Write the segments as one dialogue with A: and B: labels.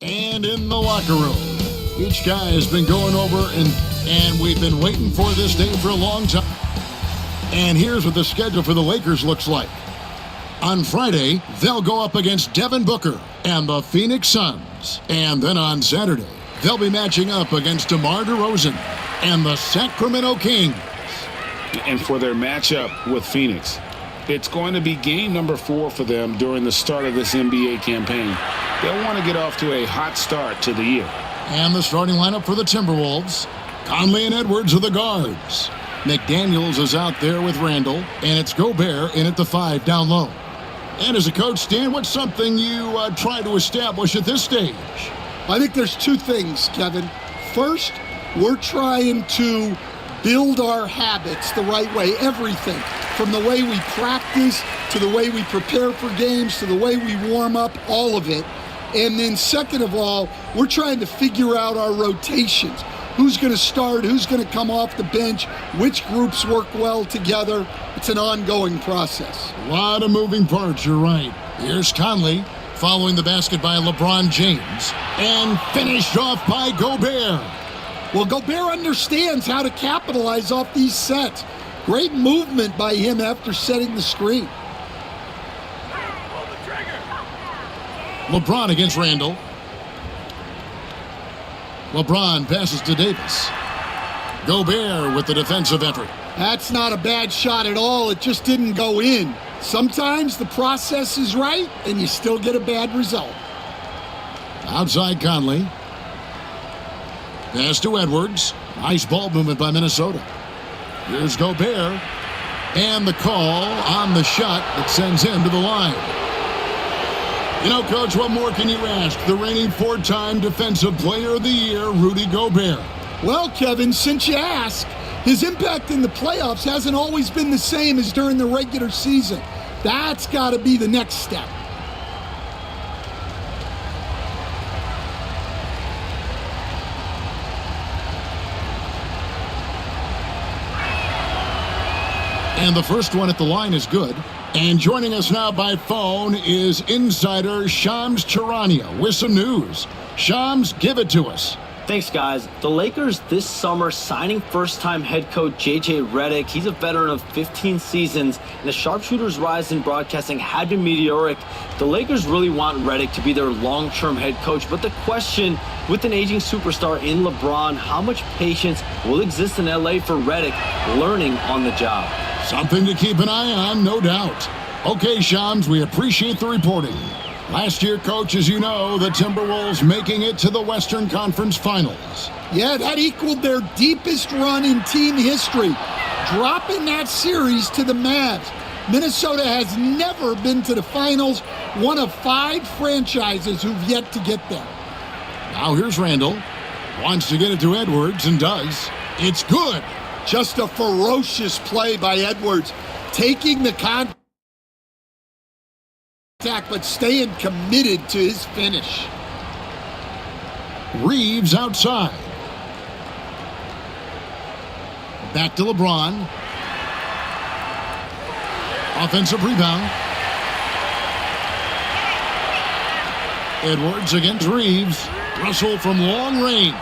A: And in the locker room, each guy has been going over and we've been waiting for this day for a long time. And here's what the schedule for the Lakers looks like. On Friday, they'll go up against Devin Booker and the Phoenix Suns. And then on Saturday, they'll be matching up against DeMar DeRozan and the Sacramento Kings.
B: And for their matchup with Phoenix, it's going to be game number 4 for them during the start of this NBA campaign. They'll want to get off to a hot start to the year.
A: And the starting lineup for the Timberwolves. Conley and Edwards are the guards. McDaniels is out there with Randall, and it's Gobert in at the 5 down low. And as a coach, Stan, what's something you try to establish at this stage?
C: I think there's 2 things, Kevin. First, we're trying to build our habits the right way, everything. From the way we practice, to the way we prepare for games, to the way we warm up, all of it. And then second of all, we're trying to figure out our rotations. Who's going to start? Who's going to come off the bench? Which groups work well together? It's an ongoing process.
A: A lot of moving parts, you're right. Here's Conley following the basket by LeBron James. And finished off by Gobert.
C: Well, Gobert understands how to capitalize off these sets. Great movement by him after setting the screen.
A: LeBron against Randall. LeBron passes to Davis. Gobert with the defensive effort.
C: That's not a bad shot at all. It just didn't go in. Sometimes the process is right, and you still get a bad result.
A: Outside Conley. Pass to Edwards. Nice ball movement by Minnesota. Here's Gobert. And the call on the shot that sends him to the line. You know, Coach, what more can you ask? The reigning 4-time Defensive Player of the Year, Rudy Gobert.
C: Well, Kevin, since you ask, his impact in the playoffs hasn't always been the same as during the regular season. That's got to be the next step.
A: And the first one at the line is good. And joining us now by phone is insider Shams Charania with some news. Shams, give it to us.
D: Thanks, guys. The Lakers this summer signing first-time head coach J.J. Redick. He's a veteran of 15 seasons, and the sharpshooter's rise in broadcasting had been meteoric. The Lakers really want Redick to be their long-term head coach, but the question, with an aging superstar in LeBron, how much patience will exist in L.A. for Redick learning on the job?
A: Something to keep an eye on, no doubt. Okay, Shams, we appreciate the reporting. Last year, Coach, as you know, the Timberwolves making it to the Western Conference Finals.
C: Yeah, that equaled their deepest run in team history, dropping that series to the Mavs. Minnesota has never been to the finals, one of 5 franchises who've yet to get there.
A: Now here's Randall. Wants to get it to Edwards and does. It's good.
C: Just a ferocious play by Edwards, taking the contact but staying committed to his finish.
A: Reeves outside. Back to LeBron. Offensive rebound. Edwards against Reeves. Russell from long range.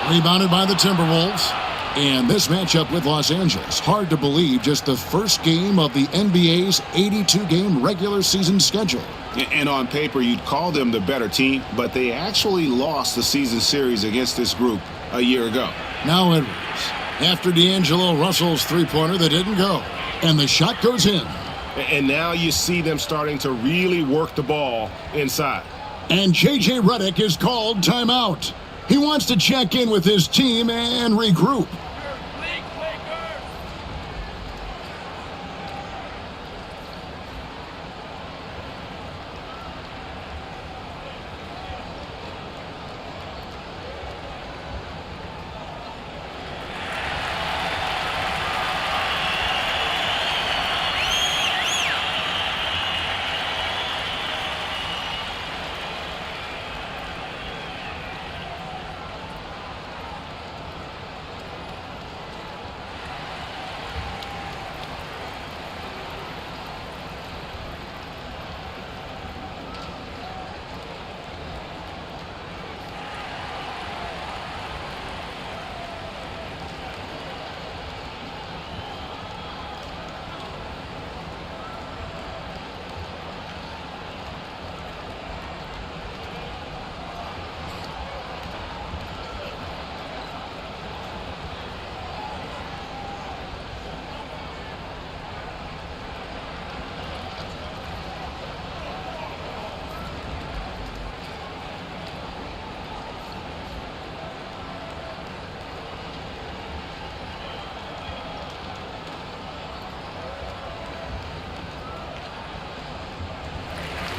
A: Rebounded by the Timberwolves. And this matchup with Los Angeles, hard to believe, just the first game of the NBA's 82-game regular season schedule.
B: And on paper, you'd call them the better team, but they actually lost the season series against this group a year ago.
A: Now Edwards, after D'Angelo Russell's three-pointer that didn't go, and the shot goes in.
B: And now you see them starting to really work the ball inside.
A: And J.J. Redick is called timeout. He wants to check in with his team and regroup.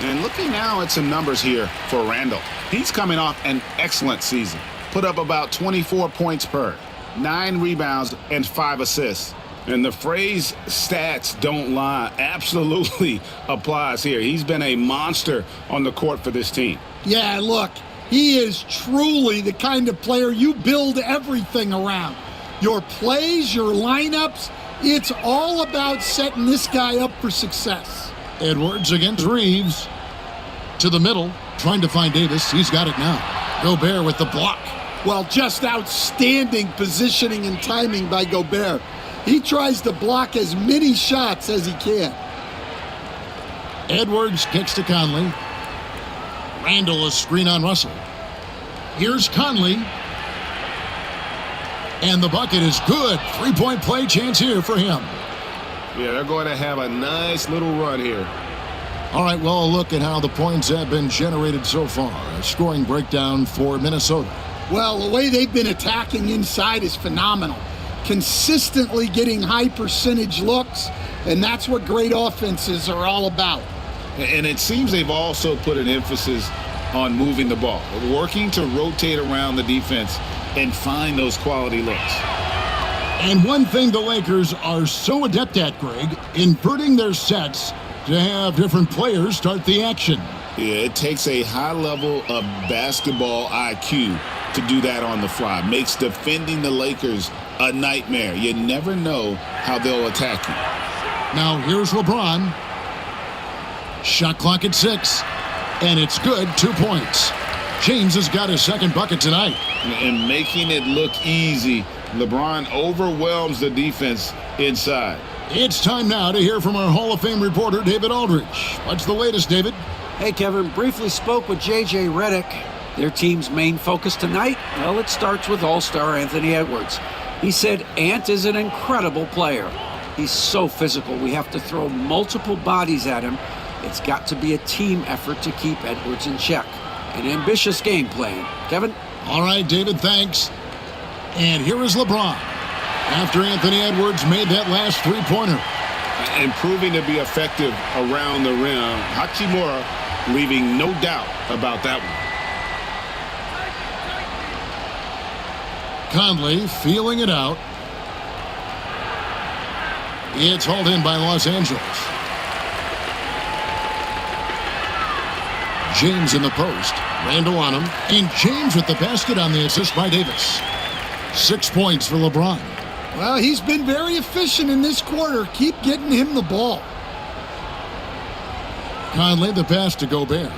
B: And looking now at some numbers here for Randall. He's coming off an excellent season. Put up about 24 points per, 9 rebounds, and 5 assists. And the phrase stats don't lie absolutely applies here. He's been a monster on the court for this team.
C: Yeah, look, he is truly the kind of player you build everything around. Your plays, your lineups, it's all about setting this guy up for success.
A: Edwards against Reeves. To the middle, trying to find Davis. He's got it now. Gobert with the block.
C: Well, just outstanding positioning and timing by Gobert. He tries to block as many shots as he can.
A: Edwards kicks to Conley. Randall a screen on Russell. Here's Conley. And the bucket is good. 3-point play chance here for him.
B: Yeah, they're going to have a nice little run here.
A: All right, well, a look at how the points have been generated so far. A scoring breakdown for Minnesota.
C: Well, the way they've been attacking inside is phenomenal. Consistently getting high percentage looks, and that's what great offenses are all about.
B: And it seems they've also put an emphasis on moving the ball, working to rotate around the defense and find those quality looks.
A: And one thing the Lakers are so adept at, Greg, inverting their sets to have different players start the action.
B: Yeah, it takes a high level of basketball IQ to do that on the fly. Makes defending the Lakers a nightmare. You never know how they'll attack you.
A: Now here's LeBron. Shot clock at 6. And it's good, 2 points. James has got his second bucket tonight.
B: And making it look easy, LeBron overwhelms the defense inside.
A: It's time now to hear from our Hall of Fame reporter, David Aldridge. What's the latest, David?
E: Hey, Kevin. Briefly spoke with J.J. Redick. Their team's main focus tonight? Well, it starts with All-Star Anthony Edwards. He said Ant is an incredible player. He's so physical. We have to throw multiple bodies at him. It's got to be a team effort to keep Edwards in check. An ambitious game plan. Kevin?
A: All right, David, thanks. And here is LeBron. After Anthony Edwards made that last three-pointer.
B: And proving to be effective around the rim. Hachimura leaving no doubt about that one.
A: Conley feeling it out. It's hauled in by Los Angeles. James in the post. Randall on him. And James with the basket on the assist by Davis. 6 points for LeBron.
C: Well, he's been very efficient in this quarter. Keep getting him the ball.
A: Conley the pass to Gobert.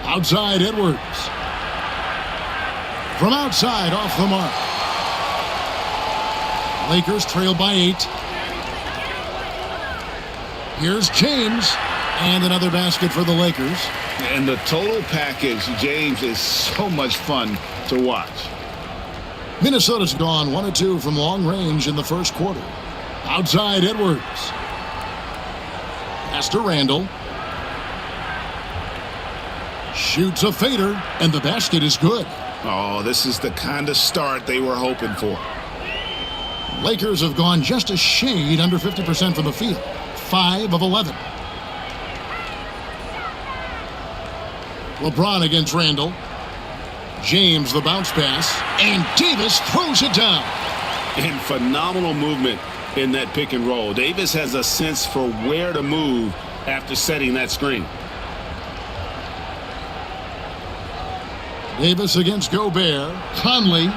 A: Outside Edwards. From outside off the mark. Lakers trail by 8. Here's James. And another basket for the Lakers.
B: And the total package, James, is so much fun to watch.
A: Minnesota's gone 1 of 2 from long range in the first quarter. Outside Edwards. Pass to Randall. Shoots a fader, and the basket is good.
B: Oh, this is the kind of start they were hoping for.
A: Lakers have gone just a shade under 50% from the field. 5 of 11. LeBron against Randall. James the bounce pass. And Davis throws it down.
B: And phenomenal movement in that pick and roll. Davis has a sense for where to move after setting that screen.
A: Davis against Gobert. Conley.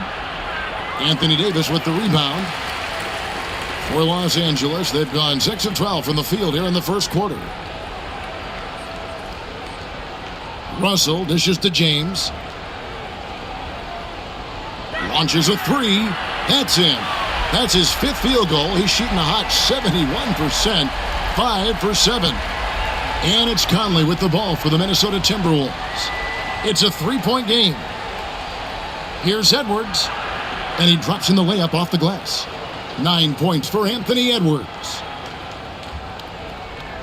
A: Anthony Davis with the rebound. For Los Angeles, they've gone 6 of 12 from the field here in the first quarter. Russell dishes to James. Launches a 3. That's in. That's his 5th field goal. He's shooting a hot 71%. 5 for 7. And it's Conley with the ball for the Minnesota Timberwolves. It's a 3-point game. Here's Edwards. And he drops in the layup off the glass. 9 points for Anthony Edwards.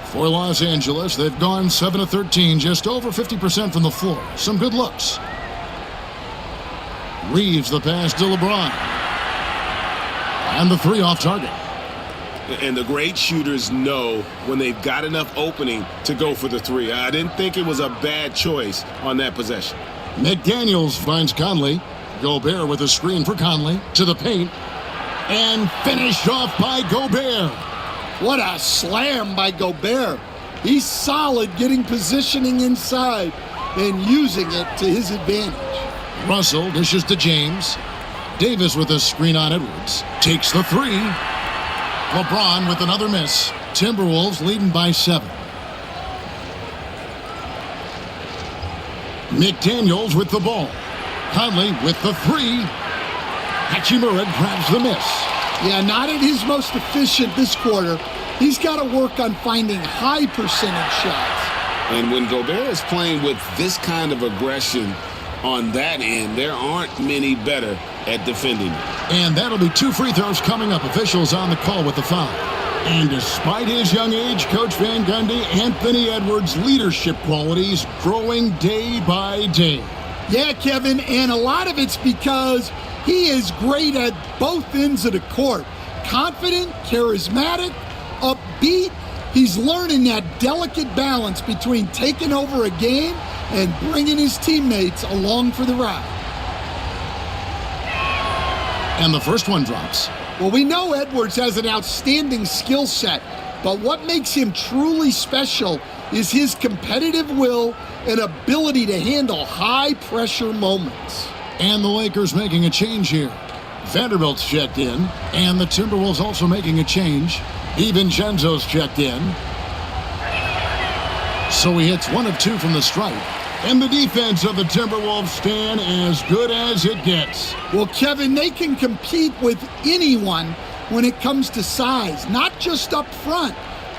A: For Los Angeles, they've gone 7 of 13, just over 50% from the floor. Some good looks. Reeves the pass to LeBron. And the 3 off target.
B: And the great shooters know when they've got enough opening to go for the three. I didn't think it was a bad choice on that possession.
A: McDaniels finds Conley. Gobert with a screen for Conley to the paint. And finished off by Gobert.
C: What a slam by Gobert. He's solid getting positioning inside and using it to his advantage.
A: Russell dishes to James. Davis with a screen on Edwards. Takes the three. LeBron with another miss. Timberwolves leading by 7. McDaniels with the ball. Conley with the three. Hachimura grabs the miss.
C: Yeah, not at his most efficient this quarter. He's got to work on finding high percentage shots.
B: And when Gobert is playing with this kind of aggression on that end, there aren't many better at defending it.
A: And that'll be 2 free throws coming up. Officials on the call with the foul. And despite his young age, Coach Van Gundy, Anthony Edwards' leadership qualities growing day by day.
C: Yeah, Kevin, and a lot of it's because he is great at both ends of the court. Confident, charismatic, upbeat. He's learning that delicate balance between taking over a game and bringing his teammates along for the ride.
A: And the first one drops.
C: Well, we know Edwards has an outstanding skill set, but what makes him truly special is his competitive will and ability to handle high-pressure moments.
A: And the Lakers making a change here. Vanderbilt's checked in, and the Timberwolves also making a change. DiVincenzo's checked in. So he hits 1 of 2 from the stripe. And the defense of the Timberwolves stand as good as it gets.
C: Well, Kevin, they can compete with anyone when it comes to size, not just up front,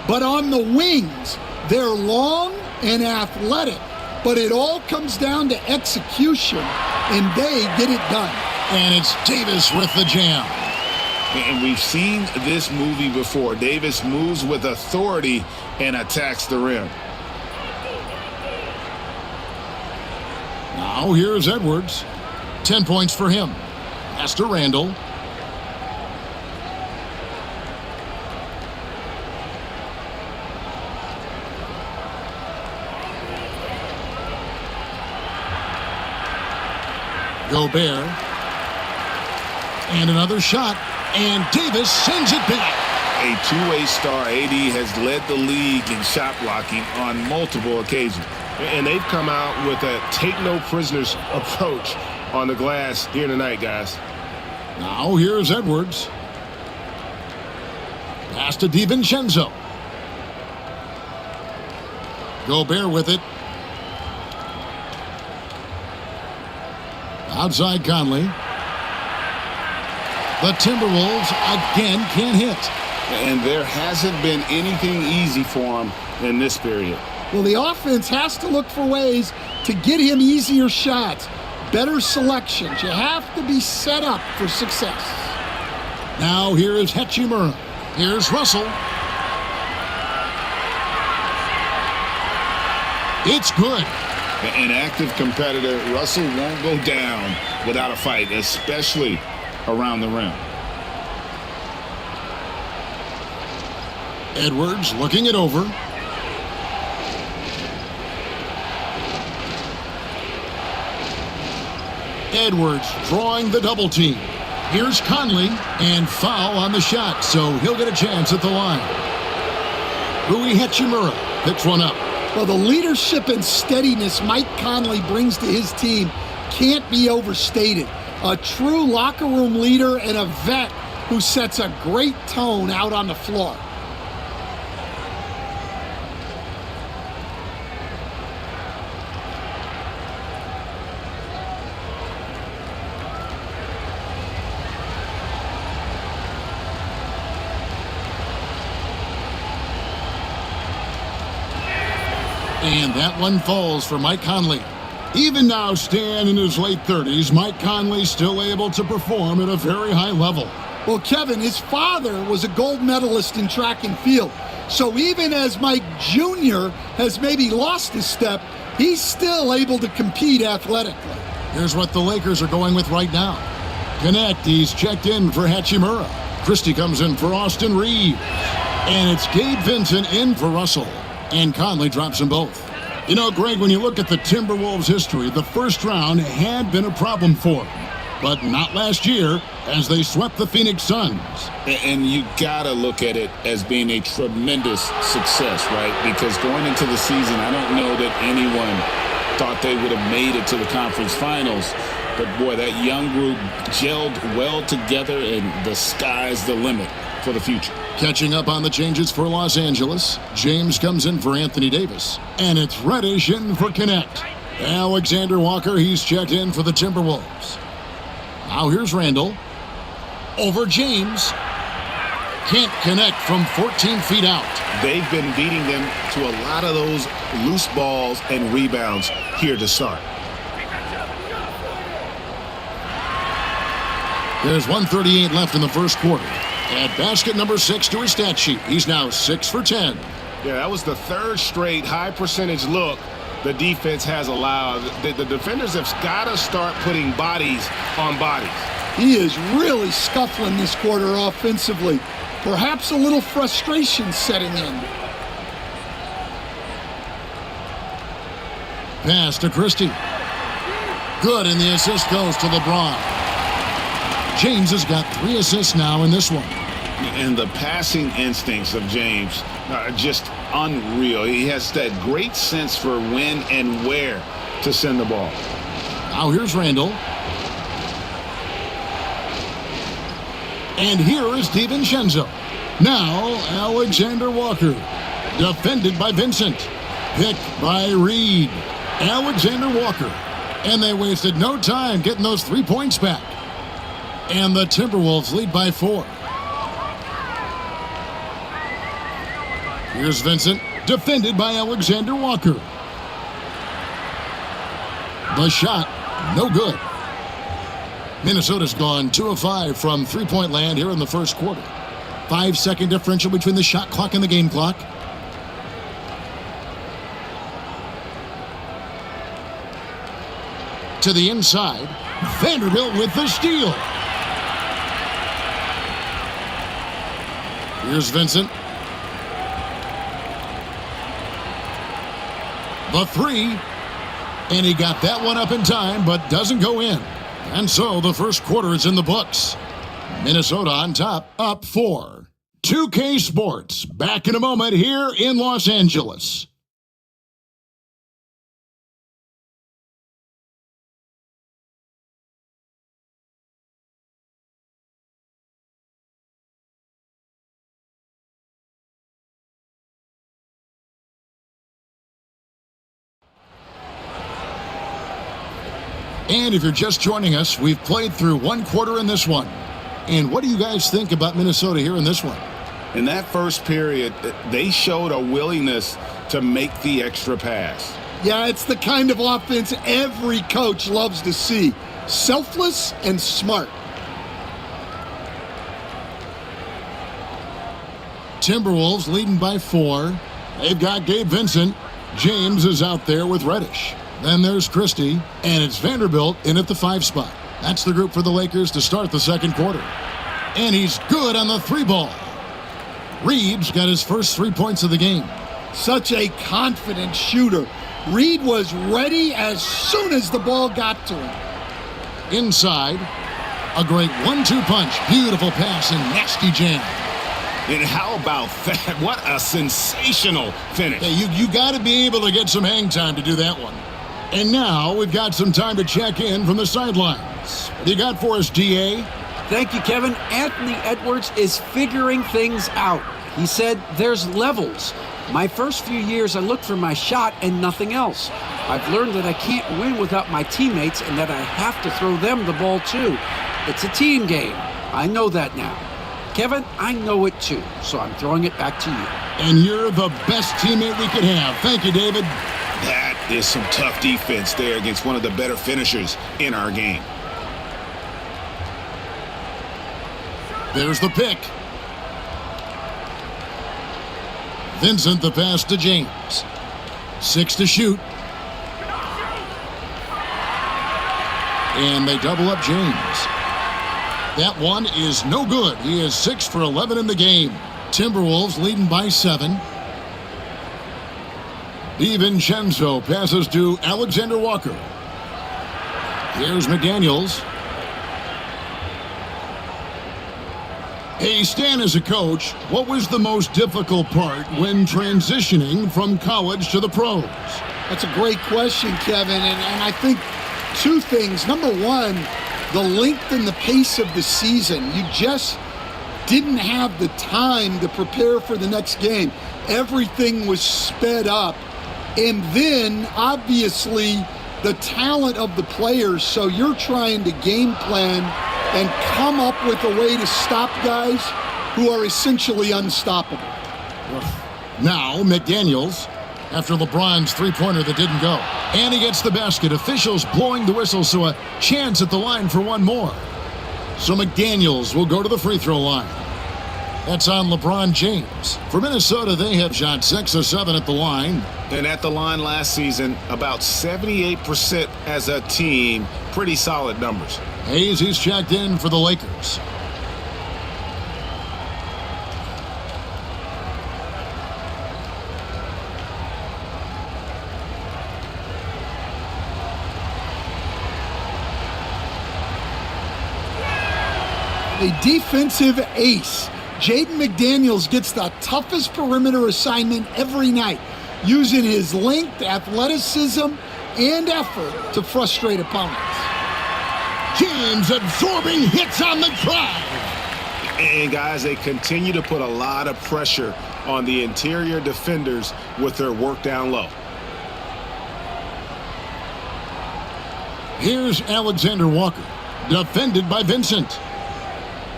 C: but on the wings. They're long and athletic, but it all comes down to execution, and they get it done.
A: And it's Davis with the jam.
B: And we've seen this movie before. Davis moves with authority and attacks the rim.
A: Now here's Edwards. 10 points for him. Pass to Randall. Gobert. And another shot. And Davis sends it back.
B: A two-way star, AD has led the league in shot blocking on multiple occasions. And they've come out with a take-no-prisoners approach on the glass here tonight, guys.
A: Now here's Edwards. Pass to DiVincenzo. Gobert with it. Outside Conley. The Timberwolves again can't hit.
B: And there hasn't been anything easy for him in this period.
C: Well, the offense has to look for ways to get him easier shots, better selections. You have to be set up for success.
A: Now here is Hachimura. Here's Russell. It's good.
B: An active competitor, Russell won't go down without a fight, especially around the rim.
A: Edwards looking it over. Edwards drawing the double team. Here's Conley, and foul on the shot, so he'll get a chance at the line. Rui Hachimura picks one up.
C: Well, the leadership and steadiness Mike Conley brings to his team can't be overstated. A true locker room leader and a vet who sets a great tone out on the floor.
A: And that one falls for Mike Conley. Even now, Stan in his late 30s, Mike Conley still able to perform at a very high level.
C: Well, Kevin, his father was a gold medalist in track and field. So even as Mike Jr. has maybe lost his step, he's still able to compete athletically.
A: Here's what the Lakers are going with right now. Connect, he's checked in for Hachimura. Christie comes in for Austin Reeves. And it's Gabe Vincent in for Russell. And Conley drops them both. You know, Greg, when you look at the Timberwolves' history, the first round had been a problem for them. But not last year, as they swept the Phoenix Suns.
B: And you got to look at it as being a tremendous success, right? Because going into the season, I don't know that anyone thought they would have made it to the conference finals. But, boy, that young group gelled well together, and the sky's the limit for the future.
A: Catching up on the changes for Los Angeles, James comes in for Anthony Davis. And it's Reddish in for Connect. Alexander Walker, he's checked in for the Timberwolves. Now here's Randall. Over James. Can't connect from 14 feet out.
B: They've been beating them to a lot of those loose balls and rebounds here to start.
A: There's 1:38 left in the first quarter. Add basket number 6 to his stat sheet. He's now 6 for 10.
B: Yeah, that was the third straight high percentage look the defense has allowed. The defenders have got to start putting bodies on bodies.
C: He is really scuffling this quarter offensively. Perhaps a little frustration setting in.
A: Pass to Christie. Good, and the assist goes to LeBron. James has got 3 assists now in this one.
B: And the passing instincts of James are just unreal. He has that great sense for when and where to send the ball.
A: Now here's Randall. And here is DiVincenzo. Now Alexander Walker. Defended by Vincent. Picked by Reed. Alexander Walker. And they wasted no time getting those 3 points back. And the Timberwolves lead by 4. Here's Vincent, defended by Alexander Walker. The shot, no good. Minnesota's gone 2 of 5 from three-point land here in the first quarter. 5-second differential between the shot clock and the game clock. To the inside, Vanderbilt with the steal. Here's Vincent. The 3, and he got that one up in time, but doesn't go in. And so the first quarter is in the books. Minnesota on top, up 4. 2K Sports, back in a moment here in Los Angeles. And if you're just joining us, we've played through 1 quarter in this one. And what do you guys think about Minnesota here in this one?
B: In that first period, they showed a willingness to make the extra pass.
C: Yeah, it's the kind of offense every coach loves to see. Selfless and smart.
A: Timberwolves leading by 4. They've got Gabe Vincent. James is out there with Reddish. Then there's Christie, and it's Vanderbilt in at the 5 spot. That's the group for the Lakers to start the second quarter. And he's good on the 3-ball. Reeves got his first 3 points of the game.
C: Such a confident shooter. Reed was ready as soon as the ball got to him.
A: Inside, a great 1-2 punch. Beautiful pass and nasty jam.
B: And how about that? What a sensational finish.
A: Hey, you got to be able to get some hang time to do that one. And now we've got some time to check in from the sidelines. What do you got for us, DA?
E: Thank you, Kevin. Anthony Edwards is figuring things out. He said there's levels. My first few years, I looked for my shot and nothing else. I've learned that I can't win without my teammates and that I have to throw them the ball too. It's a team game. I know that now. Kevin, I know it too, so I'm throwing it back to you.
A: And you're the best teammate we could have. Thank you, David.
B: That is some tough defense there against one of the better finishers in our game.
A: There's the pick. Vincent the pass to James. 6 to shoot. And they double up James. That one is no good. He is 6 for 11 in the game. Timberwolves leading by 7. DiVincenzo passes to Alexander Walker. Here's McDaniels. Hey, Stan, as a coach, what was the most difficult part when transitioning from college to the pros?
C: That's a great question, Kevin, and I think two things. Number one, the length and the pace of the season. You just didn't have the time to prepare for the next game. Everything was sped up. And then, obviously, the talent of the players. So you're trying to game plan and come up with a way to stop guys who are essentially unstoppable.
A: Now, McDaniels, after LeBron's three-pointer that didn't go. And he gets the basket. Officials blowing the whistle, so a chance at the line for one more. So McDaniels will go to the free throw line. That's on LeBron James. For Minnesota, they have shot 6 of 7 at the line.
B: And at the line last season, about 78% as a team. Pretty solid numbers.
A: Hayes, he's checked in for the Lakers.
C: A defensive ace. Jaden McDaniels gets the toughest perimeter assignment every night, using his length, athleticism, and effort to frustrate opponents.
A: James absorbing hits on the drive.
B: And guys, they continue to put a lot of pressure on the interior defenders with their work down low.
A: Here's Alexander Walker, defended by Vincent.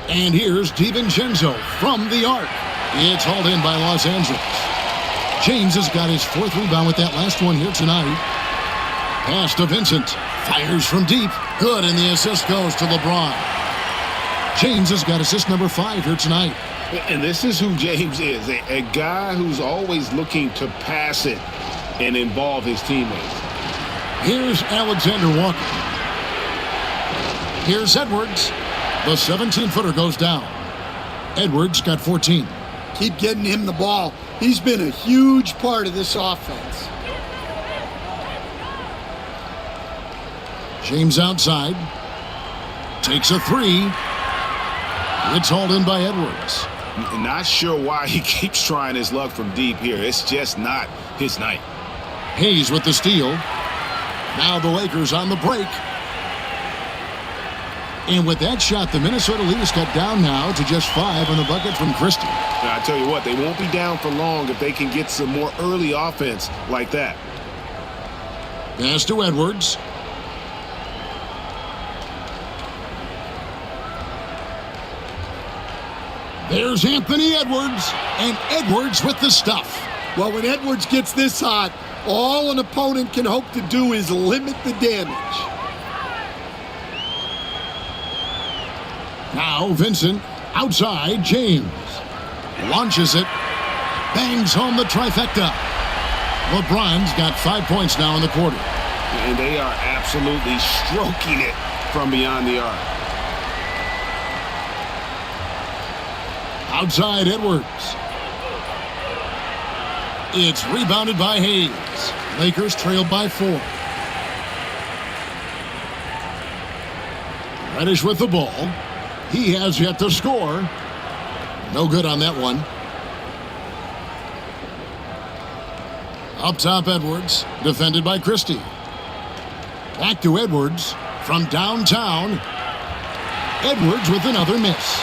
A: And here's DiVincenzo from the arc. It's hauled in by Los Angeles. James has got his 4th rebound with that last one here tonight. Pass to Vincent. Fires from deep. Good, and the assist goes to LeBron. James has got assist number 5 here tonight.
B: And this is who James is, a guy who's always looking to pass it and involve his teammates.
A: Here's Alexander Walker. Here's Edwards. The 17-footer goes down. Edwards got 14.
C: Keep getting him the ball. He's been a huge part of this offense.
A: James outside. Takes a 3. It's hauled in by Edwards.
B: Not sure why he keeps trying his luck from deep here. It's just not his night.
A: Hayes with the steal. Now the Lakers on the break. And with that shot, the Minnesota lead is cut down now to just 5 on the bucket from Christie.
B: Now, I tell you what, they won't be down for long if they can get some more early offense like that.
A: Pass to Edwards. There's Anthony Edwards, and Edwards with the stuff.
C: Well, when Edwards gets this hot, all an opponent can hope to do is limit the damage.
A: Now Vincent outside. James launches it, bangs home the trifecta. LeBron's got 5 points now in the quarter.
B: And they are absolutely stroking it from beyond the arc.
A: Outside Edwards. It's rebounded by Hayes. Lakers trailed by 4. Reddish with the ball. He has yet to score. No good on that one. Up top Edwards, defended by Christie. Back to Edwards from downtown. Edwards with another miss.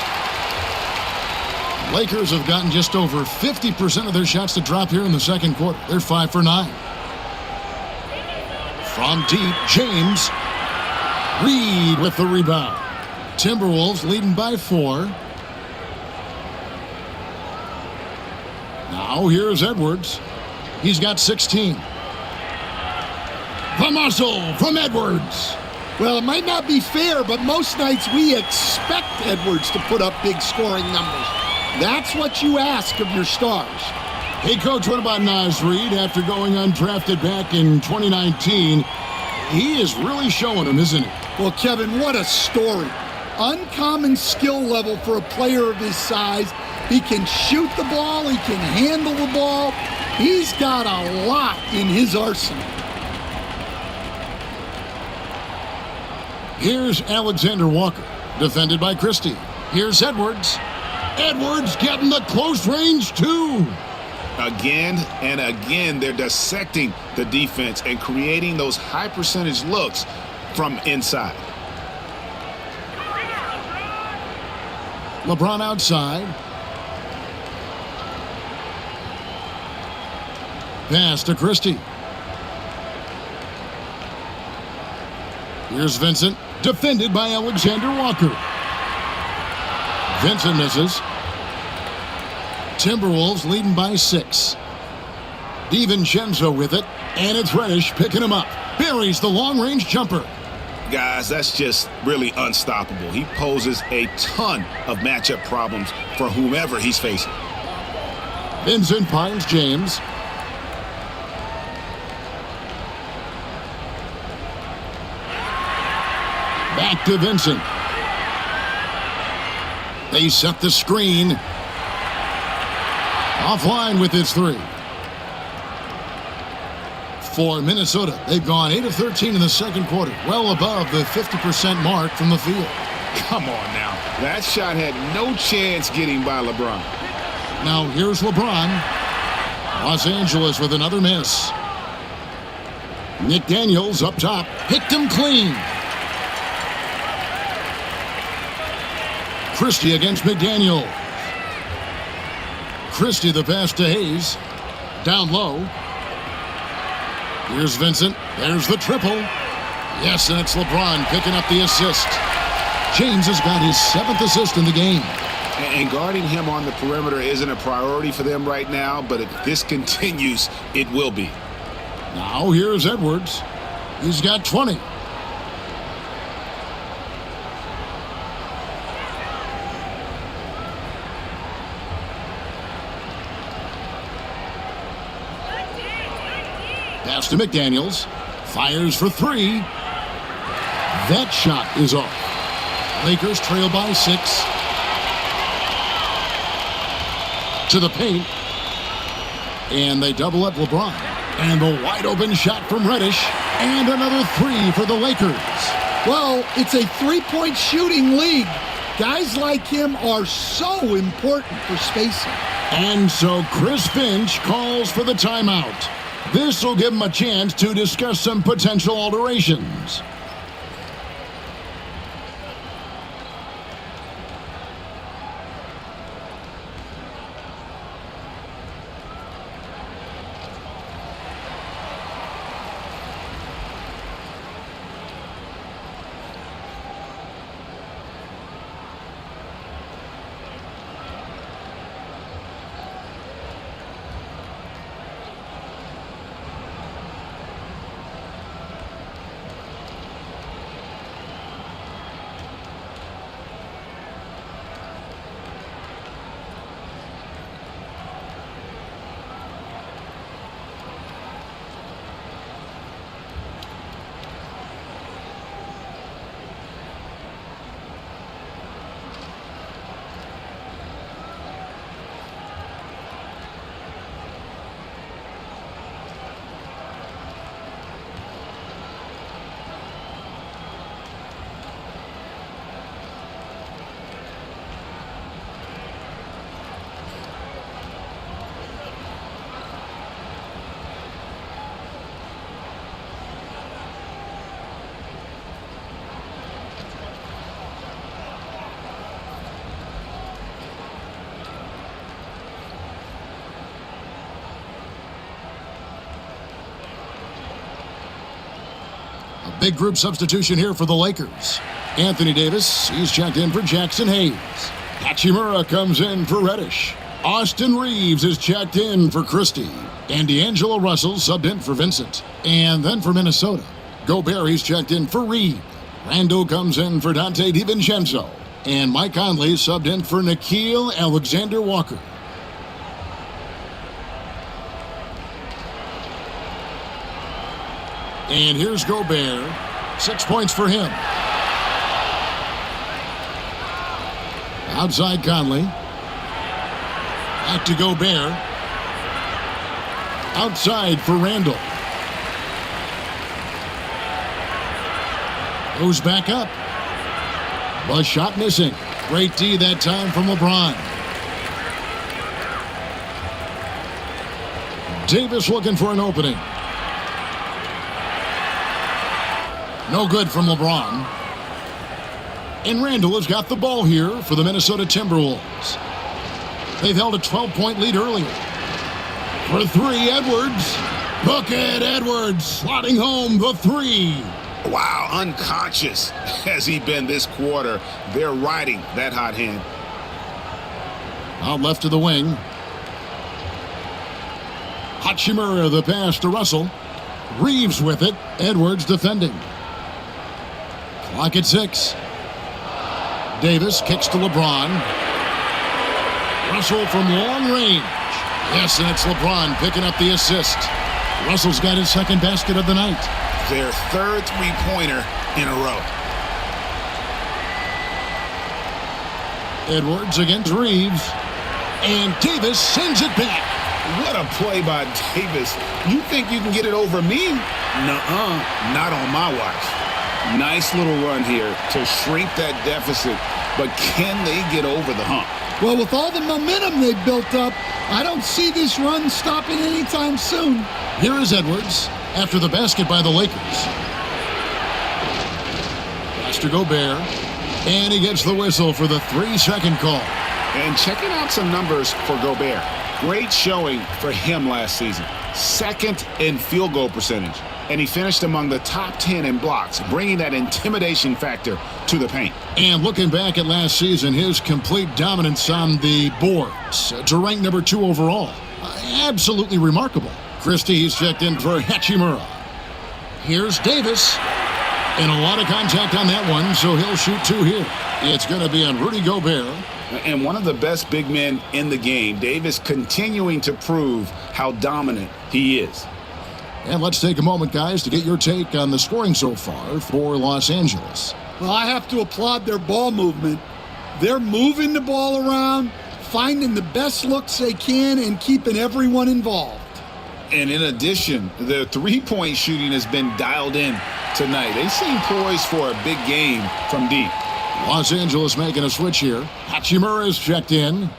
A: Lakers have gotten just over 50% of their shots to drop here in the second quarter. They're 5 for 9. From deep, James. Reed with the rebound. Timberwolves leading by 4. Now here's Edwards. He's got 16. The muscle from Edwards.
C: Well, it might not be fair, but most nights we expect Edwards to put up big scoring numbers. That's what you ask of your stars.
A: Hey, Coach, what about Naz Reid after going undrafted back in 2019? He is really showing them, isn't he?
C: Well, Kevin, what a story. uncommon skill level for a player of his size. He can shoot the ball. He can handle the ball. He's got a lot in his arsenal.
A: Here's Alexander Walker, defended by Christie. Here's Edwards. Edwards getting the close range, too.
B: Again and again, they're dissecting the defense and creating those high percentage looks from inside.
A: LeBron outside. Pass to Christie. Here's Vincent, defended by Alexander Walker. Vincent misses. Timberwolves leading by 6. DiVincenzo with it, and it's Reddish picking him up. Buries the long-range jumper.
B: Guys, that's just really unstoppable. He poses a ton of matchup problems for whomever he's facing.
A: Vincent finds James. Back to Vincent. They set the screen. Offline with his 3. For Minnesota, they've gone 8 of 13 in the second quarter, well above the 50% mark from the field.
B: Come on now. That shot had no chance getting by LeBron.
A: Now here's LeBron. Los Angeles with another miss. Nick Daniels up top. Picked him clean. Christie against McDaniel. Christie the pass to Hayes. Down low. Here's Vincent. There's the triple. Yes, and it's LeBron picking up the assist. James has got his 7th assist in the game.
B: And guarding him on the perimeter isn't a priority for them right now, but if this continues, it will be.
A: Now here's Edwards. He's got 20. Pass to McDaniels. Fires for 3. That shot is off. Lakers trail by 6. To the paint. And they double up LeBron. And the wide open shot from Reddish. And another 3 for the Lakers.
C: Well, it's a three-point shooting league. Guys like him are so important for spacing.
A: And so Chris Finch calls for the timeout. This will give him a chance to discuss some potential alterations. Big group substitution here for the Lakers. Anthony Davis, he's checked in for Jackson Hayes. Hachimura comes in for Reddish. Austin Reeves is checked in for Christie. And D'Angelo Russell subbed in for Vincent. And then for Minnesota, Gobert, he's checked in for Reed. Randall comes in for Dante DiVincenzo. And Mike Conley subbed in for Nickeil Alexander-Walker. And here's Gobert. 6 points for him. Outside Conley. Back to Gobert. Outside for Randall. Goes back up. The shot missing. Great D that time from LeBron. Davis looking for an opening. No good from LeBron. And Randall has got the ball here for the Minnesota Timberwolves. They've held a 12-point lead earlier. For three, Edwards. Look at Edwards slotting home the three.
B: Wow, unconscious has he been this quarter. They're riding that hot hand.
A: Out left to the wing. Hachimura, the pass to Russell. Reeves with it. Edwards defending. Clock at 6. Davis kicks to LeBron. Russell from long range. Yes, and it's LeBron picking up the assist. Russell's got his second basket of the night.
B: Their third three-pointer in a row.
A: Edwards against Reeves. And Davis sends it back.
B: What a play by Davis. You think you can get it over me? Nuh-uh, not on my watch. Nice little run here to shrink that deficit, but can they get over the hump?
C: Well, with all the momentum they've built up, I don't see this run stopping anytime soon.
A: Here is Edwards after the basket by the Lakers. Pass to Gobert, and he gets the whistle for the 3-second call.
B: And checking out some numbers for Gobert. Great showing for him last season. Second in field goal percentage. And he finished among the top 10 in blocks, bringing that intimidation factor to the paint.
A: And looking back at last season, his complete dominance on the boards to rank number 2 overall. Absolutely remarkable. Christie's checked in for Hachimura. Here's Davis. And a lot of contact on that one, so he'll shoot 2 here. It's going to be on Rudy Gobert.
B: And one of the best big men in the game, Davis continuing to prove how dominant he is.
A: And let's take a moment, guys, to get your take on the scoring so far for Los Angeles.
C: Well, I have to applaud their ball movement. They're moving the ball around, finding the best looks they can, and keeping everyone involved.
B: And in addition, their three-point shooting has been dialed in tonight. They seem poised for a big game from deep.
A: Los Angeles making a switch here. Hachimura is checked in.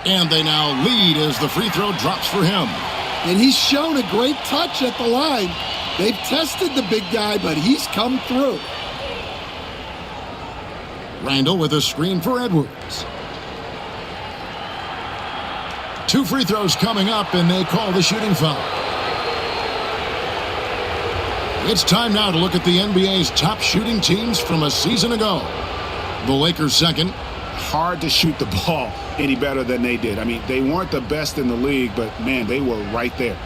A: And they now lead as the free throw drops for him.
C: And he's shown a great touch at the line. They've tested the big guy, but he's come through.
A: Randall with a screen for Edwards. 2 free throws coming up, and they call the shooting foul. It's time now to look at the NBA's top shooting teams from a season ago. The Lakers second.
B: Hard to shoot the ball any better than they did. I mean, they weren't the best in the league, but, man, they were right there.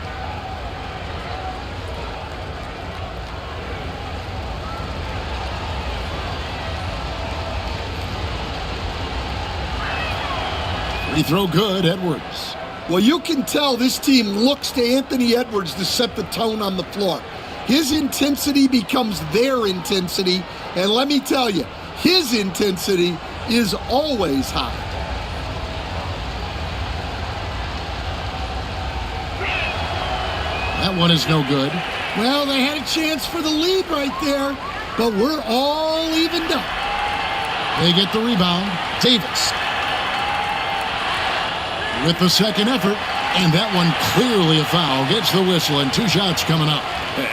A: Free throw good, Edwards.
C: Well, you can tell this team looks to Anthony Edwards to set the tone on the floor. His intensity becomes their intensity, and let me tell you, his intensity is always high.
A: That one is no good.
C: Well, they had a chance for the lead right there, but we're all evened up.
A: They get the rebound. Davis with the second effort, and that one clearly a foul. Gets the whistle, and 2 shots coming up.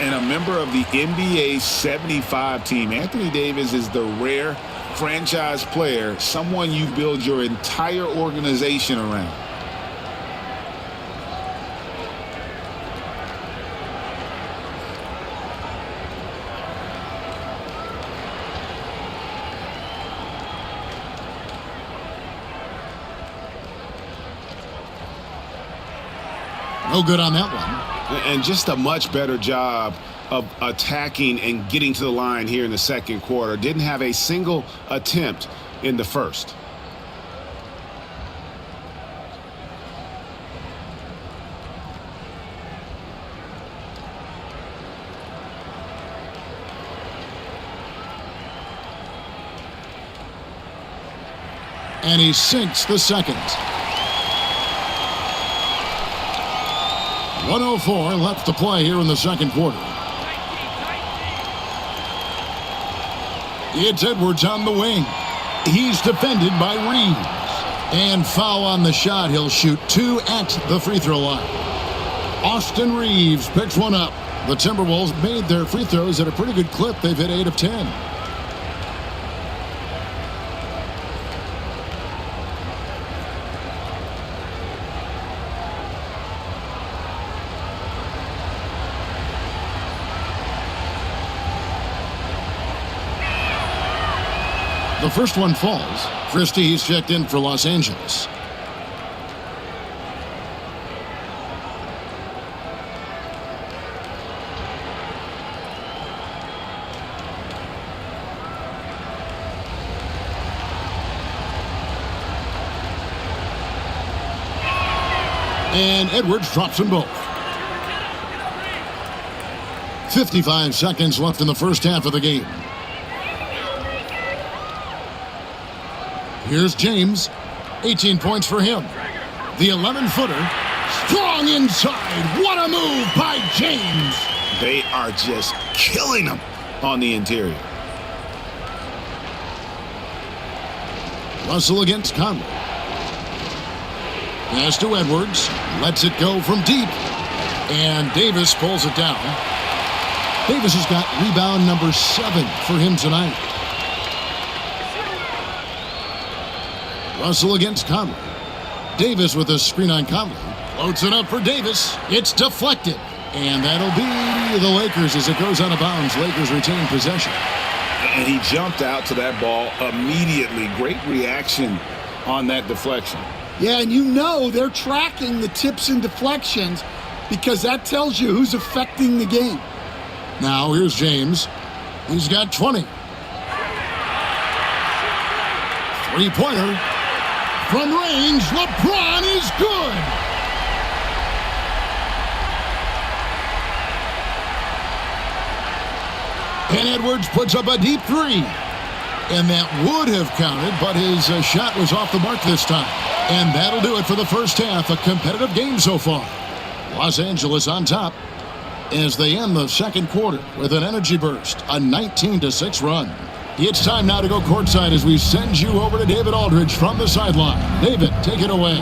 B: And a member of the NBA 75 team, Anthony Davis is the rare franchise player, someone you build your entire organization around.
A: No good on that one.
B: And just a much better job of attacking and getting to the line here in the second quarter. Didn't have a single attempt in the first.
A: And he sinks the second. 1:04 left to play here in the second quarter. It's Edwards on the wing. He's defended by Reeves. And foul on the shot. He'll shoot 2 at the free throw line. Austin Reeves picks one up. The Timberwolves made their free throws at a pretty good clip. They've hit 8 of 10. The first one falls. Christie, he's checked in for Los Angeles. And Edwards drops them both. 55 seconds left in the first half of the game. Here's James. 18 points for him. The 11-footer. Strong inside. What a move by James.
B: They are just killing him on the interior.
A: Russell against Conley. Pass to Edwards. Lets it go from deep. And Davis pulls it down. Davis has got rebound number 7 for him tonight. Russell against Conley. Davis with a screen on Conley. Floats it up for Davis. It's deflected. And that'll be the Lakers as it goes out of bounds. Lakers retain possession.
B: And he jumped out to that ball immediately. Great reaction on that deflection.
C: Yeah, and you know they're tracking the tips and deflections because that tells you who's affecting the game.
A: Now here's James. He's got 20. Three-pointer. From range, LeBron is good. And Edwards puts up a deep 3. And that would have counted, but his shot was off the mark this time. And that'll do it for the first half. A competitive game so far. Los Angeles on top as they end the second quarter with an energy burst, a 19-6 run. It's time now to go courtside as we send you over to David Aldridge from the sideline. David, take it away.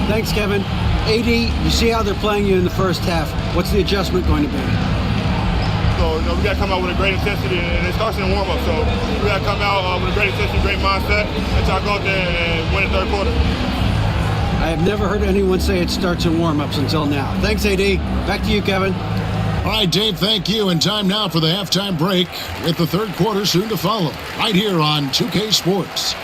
E: Thanks, Kevin. AD, you see how they're playing you in the first half. What's the adjustment going to be?
F: So, we got to come out with a great intensity, and it starts in the warm-up. So, we got to come out with a great intensity, great mindset, and try to go out there and win the third quarter.
E: I have never heard anyone say it starts in warm-ups until now. Thanks, AD. Back to you, Kevin.
A: All right, Dave, thank you. And time now for the halftime break with the third quarter soon to follow. Right here on 2K Sports.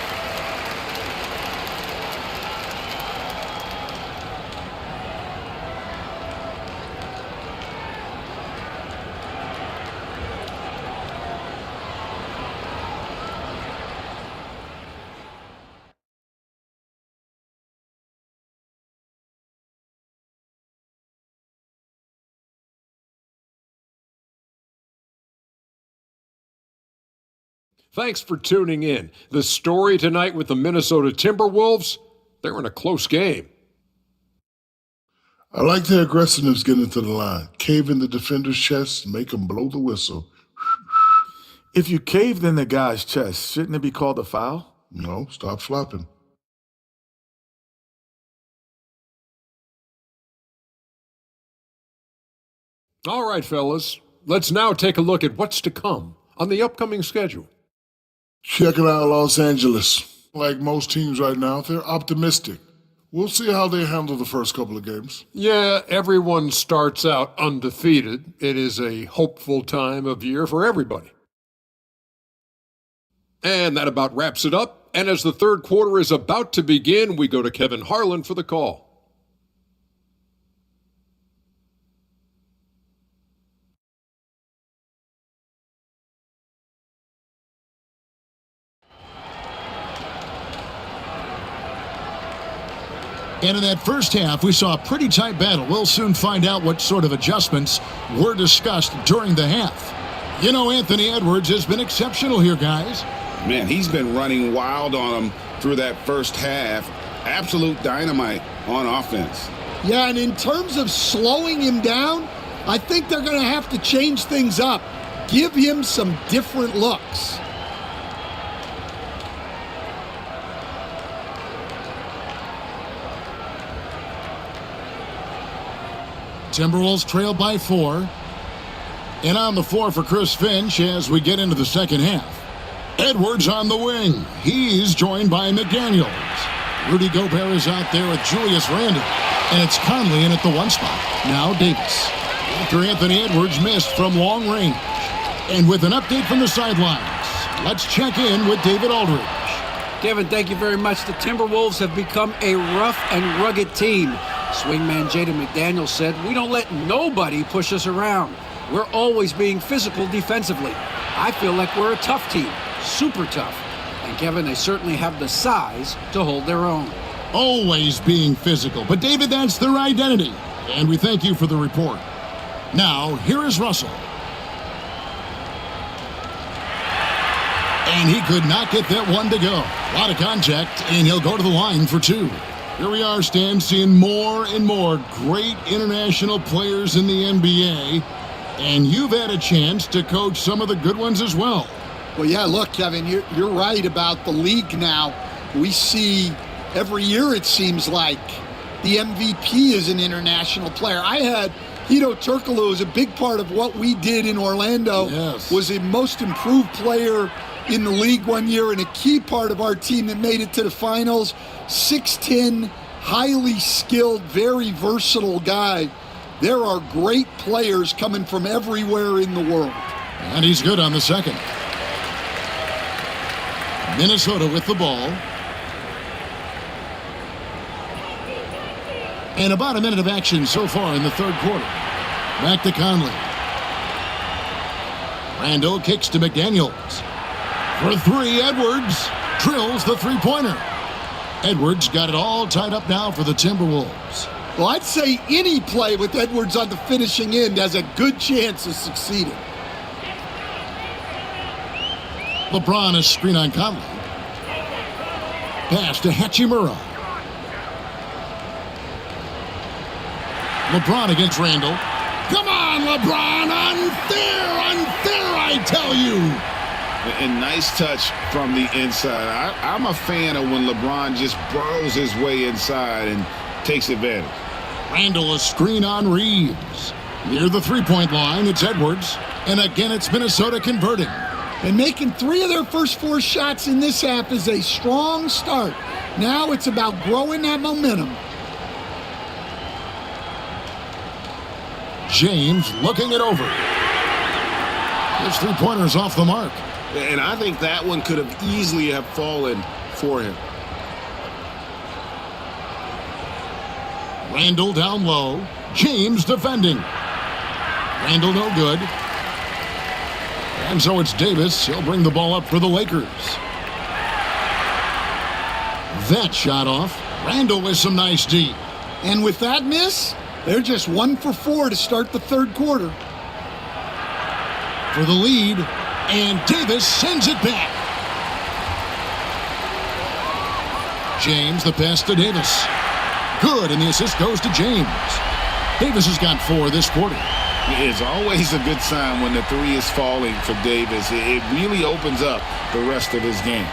G: Thanks for tuning in. The story tonight with the Minnesota Timberwolves, they're in a close game.
H: I like their aggressiveness getting into the line. Cave in the defender's chest, make them blow the whistle.
I: If you caved in the guy's chest, shouldn't it be called a foul?
H: No, stop flopping.
G: All right, fellas, let's now take a look at what's to come on the upcoming schedule.
H: Check it out, Los Angeles. Like most teams right now, they're optimistic. We'll see how they handle the first couple of games.
G: Yeah, everyone starts out undefeated. It is a hopeful time of year for everybody. And that about wraps it up. And as the third quarter is about to begin, we go to Kevin Harlan for the call.
A: And in that first half, we saw a pretty tight battle. We'll soon find out what sort of adjustments were discussed during the half. You know, Anthony Edwards has been exceptional here, guys.
B: Man, he's been running wild on them through that first half. Absolute dynamite on offense.
C: Yeah, and in terms of slowing him down, I think they're going to have to change things up. Give him some different looks.
A: Timberwolves trail by 4. And on the floor for Chris Finch as we get into the second half. Edwards on the wing. He's joined by McDaniels. Rudy Gobert is out there with Julius Randle. And it's Conley in at the 1 spot. Now Davis. After Anthony Edwards missed from long range. And with an update from the sidelines, let's check in with David Aldridge.
E: Kevin, thank you very much. The Timberwolves have become a rough and rugged team. Swingman Jaden McDaniels said, "We don't let nobody push us around. We're always being physical defensively. I feel like we're a tough team, super tough." And Kevin, they certainly have the size to hold their own.
A: Always being physical. But David, that's their identity. And we thank you for the report. Now, here is Russell. And he could not get that one to go. A lot of contact, and he'll go to the line for 2. Here we are, Stan, seeing more and more great international players in the NBA. And you've had a chance to coach some of the good ones as well.
C: Well, yeah, look, Kevin, you're right about the league now. We see every year, it seems like, the MVP is an international player. I had Hito Turkoglu as a big part of what we did in Orlando.
A: Yes.
C: Was a most improved player in the league one year and a key part of our team that made it to the finals. 6'10", highly skilled, very versatile guy. There are great players coming from everywhere in the world.
A: And he's good on the second. Minnesota with the ball. And about a minute of action so far in the third quarter. Back to Conley. Randle kicks to McDaniels. For 3, Edwards drills the three-pointer. Edwards got it all tied up now for the Timberwolves.
C: Well, I'd say any play with Edwards on the finishing end has a good chance of succeeding.
A: LeBron is screen on Conley. Pass to Hachimura. LeBron against Randle. Come on, LeBron! Unfair, I tell you!
B: And nice touch from the inside. I'm a fan of when LeBron just burrows his way inside and takes advantage.
A: Randle a screen on Reeves. Near the three-point line, it's Edwards. And again, it's Minnesota converting.
C: And making 3 of their first 4 shots in this half is a strong start. Now it's about growing that momentum.
A: James looking it over. His three-pointer's off the mark.
B: And I think that one could have easily have fallen for him.
A: Randle down low. James defending. Randle no good. And so it's Davis. He'll bring the ball up for the Lakers. That shot off. Randle with some nice D.
C: And with that miss, they're just 1 for 4 to start the third quarter.
A: For the lead. And Davis sends it back. James, the pass to Davis. Good, and the assist goes to James. Davis has got 4 this quarter.
B: It's always a good sign when the 3 is falling for Davis. It really opens up the rest of his game.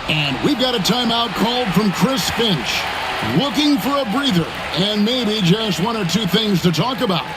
A: And we've got a timeout called from Chris Finch. Looking for a breather and maybe just 1 or 2 things to talk about.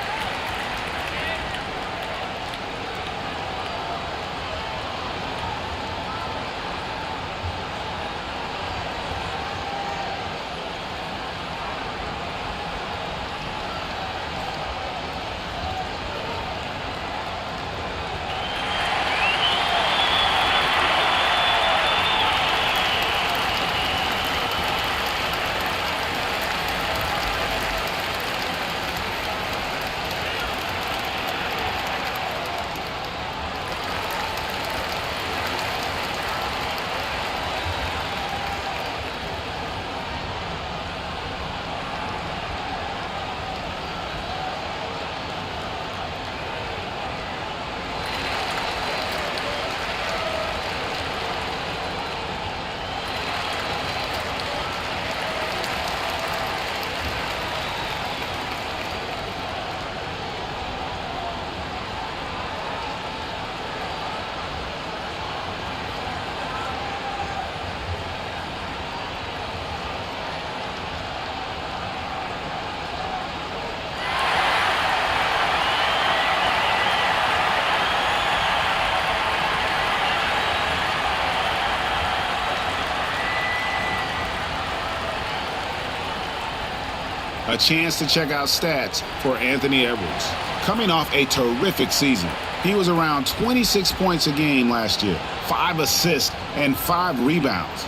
B: A chance to check out stats for Anthony Edwards. Coming off a terrific season, he was around 26 points a game last year, 5 assists, and 5 rebounds.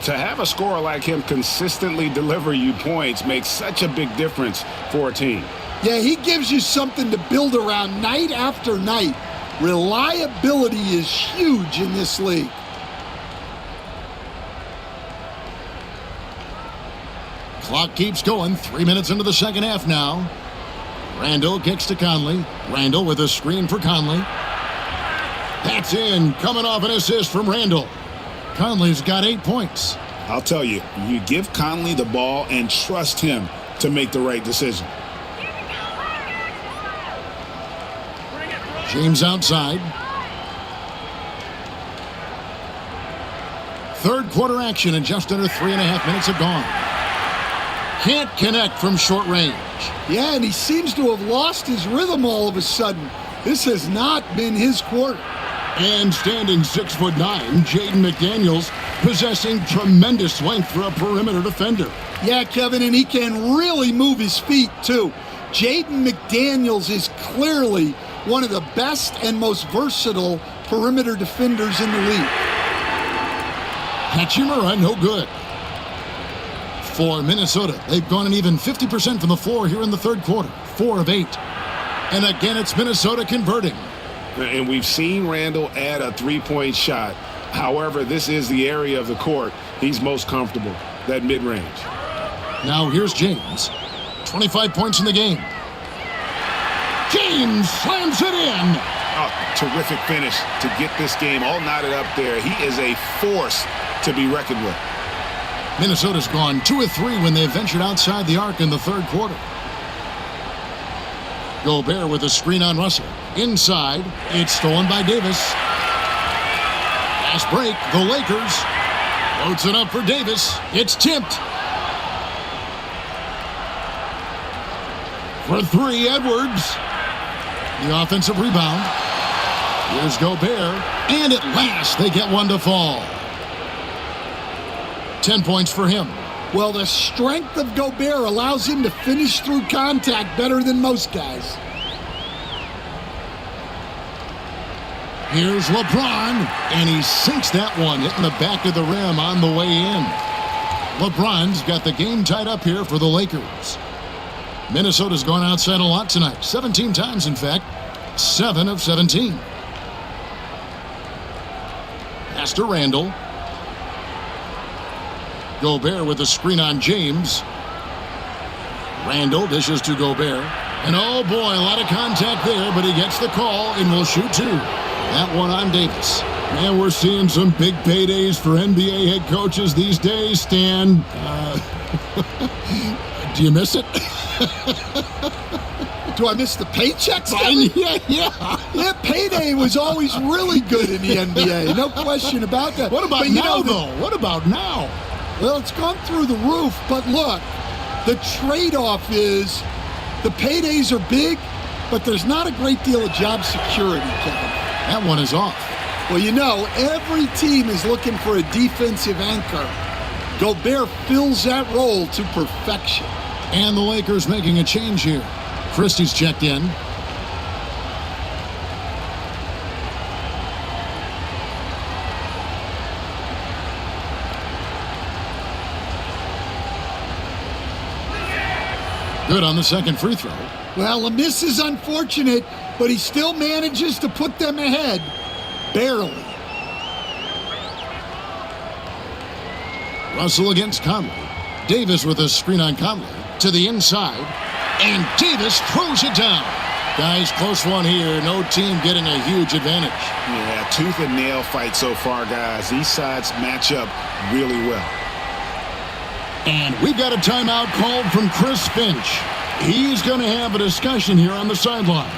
B: To have a scorer like him consistently deliver you points makes such a big difference for a team.
C: Yeah, he gives you something to build around night after night. Reliability is huge in this league.
A: Clock keeps going. 3 minutes into the second half now. Randall kicks to Conley. Randall with a screen for Conley. That's in. Coming off an assist from Randall. Conley's got 8 points.
B: I'll tell you, you give Conley the ball and trust him to make the right decision.
A: James outside. Third quarter action and just under 3.5 minutes have gone. Can't connect from short range.
C: Yeah, and he seems to have lost his rhythm all of a sudden. This has not been his quarter.
A: And standing 6'9", Jaden McDaniels possessing tremendous length for a perimeter defender.
C: Yeah, Kevin, and he can really move his feet, too. Jaden McDaniels is clearly one of the best and most versatile perimeter defenders in the league.
A: Hachimura, no good. For Minnesota, they've gone an even 50% from the floor here in the third quarter. 4 of 8. And again, it's Minnesota converting.
B: And we've seen Randall add a three-point shot. However, this is the area of the court he's most comfortable, that mid-range.
A: Now here's James. 25 points in the game. James slams it in.
B: Oh, terrific finish to get this game all knotted up there. He is a force to be reckoned with.
A: Minnesota's gone 2 of 3 when they ventured outside the arc in the third quarter. Gobert with a screen on Russell. Inside, it's stolen by Davis. Fast break, the Lakers. Floats it up for Davis. It's tipped. For 3, Edwards. The offensive rebound. Here's Gobert. And at last, they get one to fall. 10 points for him.
C: Well, the strength of Gobert allows him to finish through contact better than most guys.
A: Here's LeBron, and he sinks that one, hitting the back of the rim on the way in. LeBron's got the game tied up here for the Lakers. Minnesota's gone outside a lot tonight, 17 times in fact, 7 of 17. Pass to Randall. Gobert with a screen on James. Randall dishes to Gobert. And oh boy, a lot of contact there, but he gets the call and will shoot 2. That one on Davis. Man, we're seeing some big paydays for NBA head coaches these days, Stan. Do you miss it?
C: Do I miss the paychecks?
A: Yeah.
C: Payday was always really good in the NBA. No question about that.
A: What about now, though? What about now?
C: Well, it's gone through the roof, but look, the trade-off is the paydays are big, but there's not a great deal of job security, Kevin.
A: That one is off.
C: Well, you know, every team is looking for a defensive anchor. Gobert fills that role to perfection.
A: And the Lakers making a change here. Christie's checked in. Good on the second free throw.
C: Well, the miss is unfortunate, but he still manages to put them ahead. Barely.
A: Russell against Conley. Davis with a screen on Conley. To the inside. And Davis throws it down. Guys, close one here. No team getting a huge advantage.
B: Yeah, tooth and nail fight so far, guys. These sides match up really well.
A: And we've got a timeout called from Chris Finch. He's going to have a discussion here on the sideline.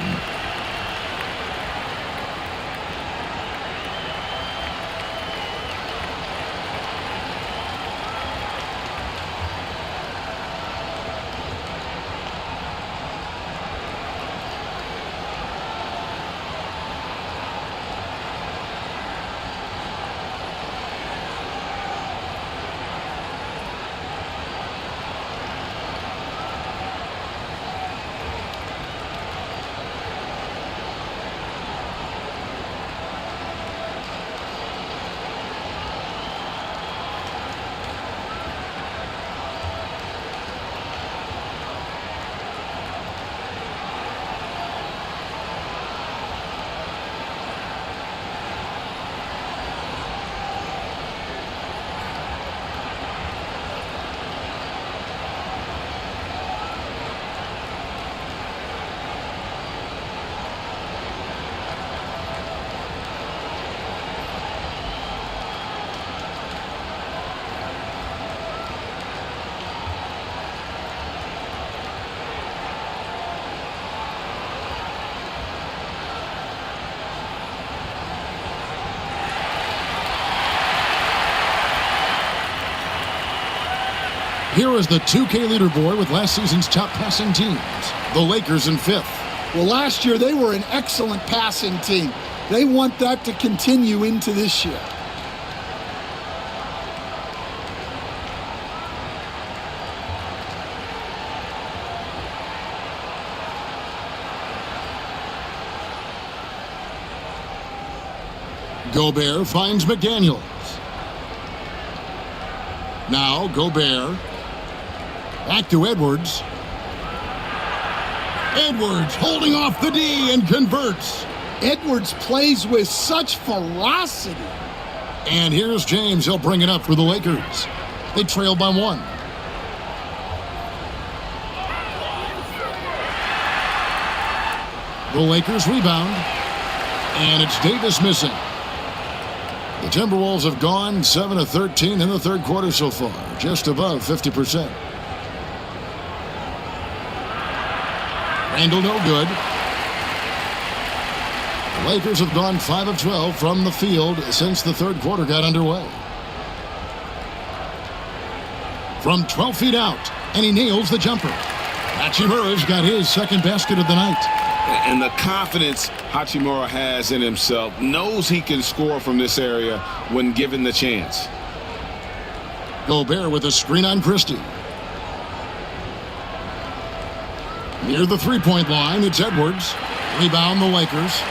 A: Here is the 2K leaderboard with last season's top passing teams. The Lakers in 5th.
C: Well, last year they were an excellent passing team. They want that to continue into this year.
A: Gobert finds McDaniels. Now Gobert. Back to Edwards. Edwards holding off the D and converts.
C: Edwards plays with such ferocity.
A: And here's James. He'll bring it up for the Lakers. They trail by 1. The Lakers rebound. And it's Davis missing. The Timberwolves have gone 7 of 13 in the third quarter so far, just above 50%. Randle no good. The Lakers have gone 5 of 12 from the field since the third quarter got underway. From 12 feet out, and he nails the jumper. Hachimura's got his second basket of the night.
B: And the confidence Hachimura has in himself, knows he can score from this area when given the chance.
A: Gobert with a screen on Christie. Near the three-point line, it's Edwards. Rebound the Lakers.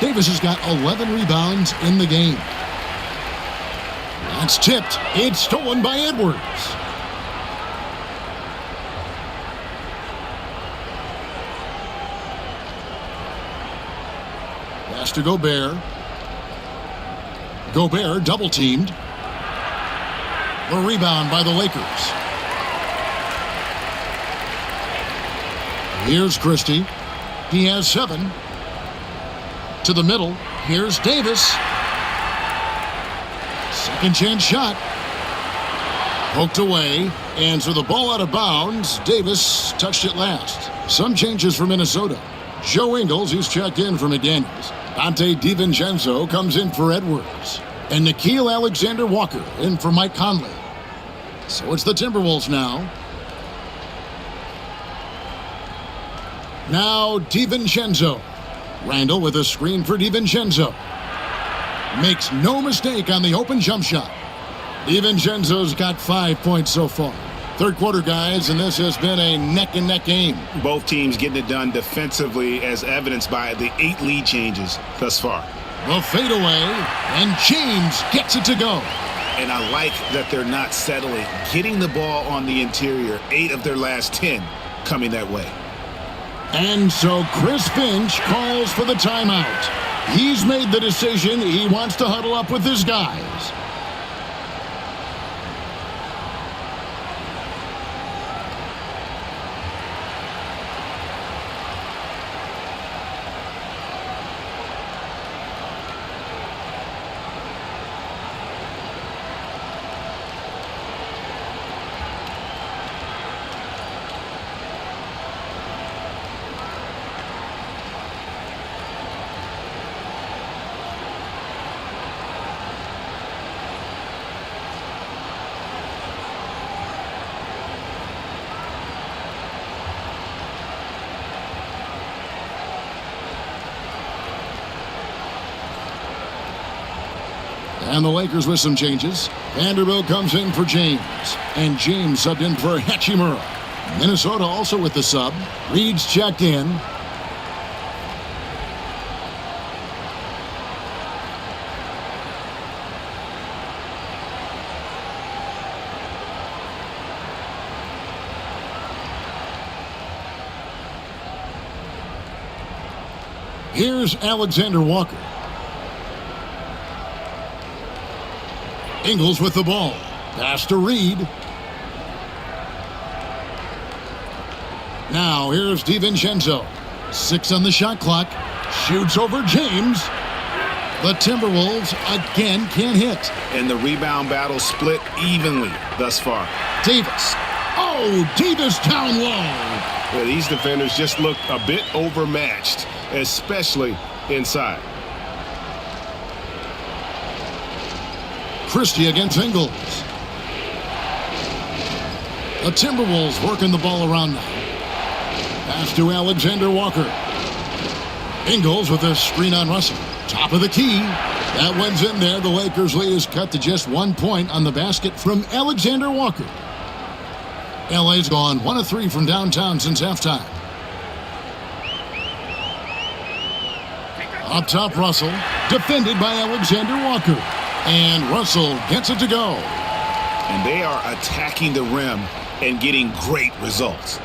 A: Davis has got 11 rebounds in the game. That's tipped. It's stolen by Edwards. Pass to Gobert. Gobert double-teamed. The rebound by the Lakers. Here's Christie. He has 7. To the middle. Here's Davis. Second chance shot. Poked away. And so the ball out of bounds. Davis touched it last. Some changes for Minnesota. Joe Ingles, he's checked in for McDaniels. Dante DiVincenzo comes in for Edwards. And Nickeil Alexander-Walker in for Mike Conley. So it's the Timberwolves now. Now DiVincenzo. Randle with a screen for DiVincenzo. Makes no mistake on the open jump shot. DiVincenzo's got 5 points so far. Third quarter, guys, and this has been a neck-and-neck game.
B: Both teams getting it done defensively, as evidenced by the 8 lead changes thus far.
A: The fadeaway, and James gets it to go.
B: And I like that they're not settling. Getting the ball on the interior, 8 of their last 10 coming that way.
A: And so Chris Finch calls for the timeout. He's made the decision. He wants to huddle up with his guys. And the Lakers with some changes. Vanderbilt comes in for James. And James subbed in for Hachimura. Minnesota also with the sub. Reed's checked in. Here's Alexander-Walker. Ingles with the ball. Pass to Reed. Now here's DiVincenzo. 6 on the shot clock. Shoots over James. The Timberwolves again can't hit.
B: And the rebound battle split evenly thus far.
A: Davis. Oh, Davis down low.
B: Well, these defenders just look a bit overmatched, especially inside. Christie against Ingles.
A: The Timberwolves working the ball around now. Pass to Alexander Walker. Ingles with a screen on Russell. Top of the key. That one's in there. The Lakers lead is cut to just 1 point on the basket from Alexander Walker. LA's gone 1 of 3 from downtown since halftime. Up top, Russell. Defended by Alexander Walker. And Russell gets it to go.
B: And they are attacking the rim and getting great results.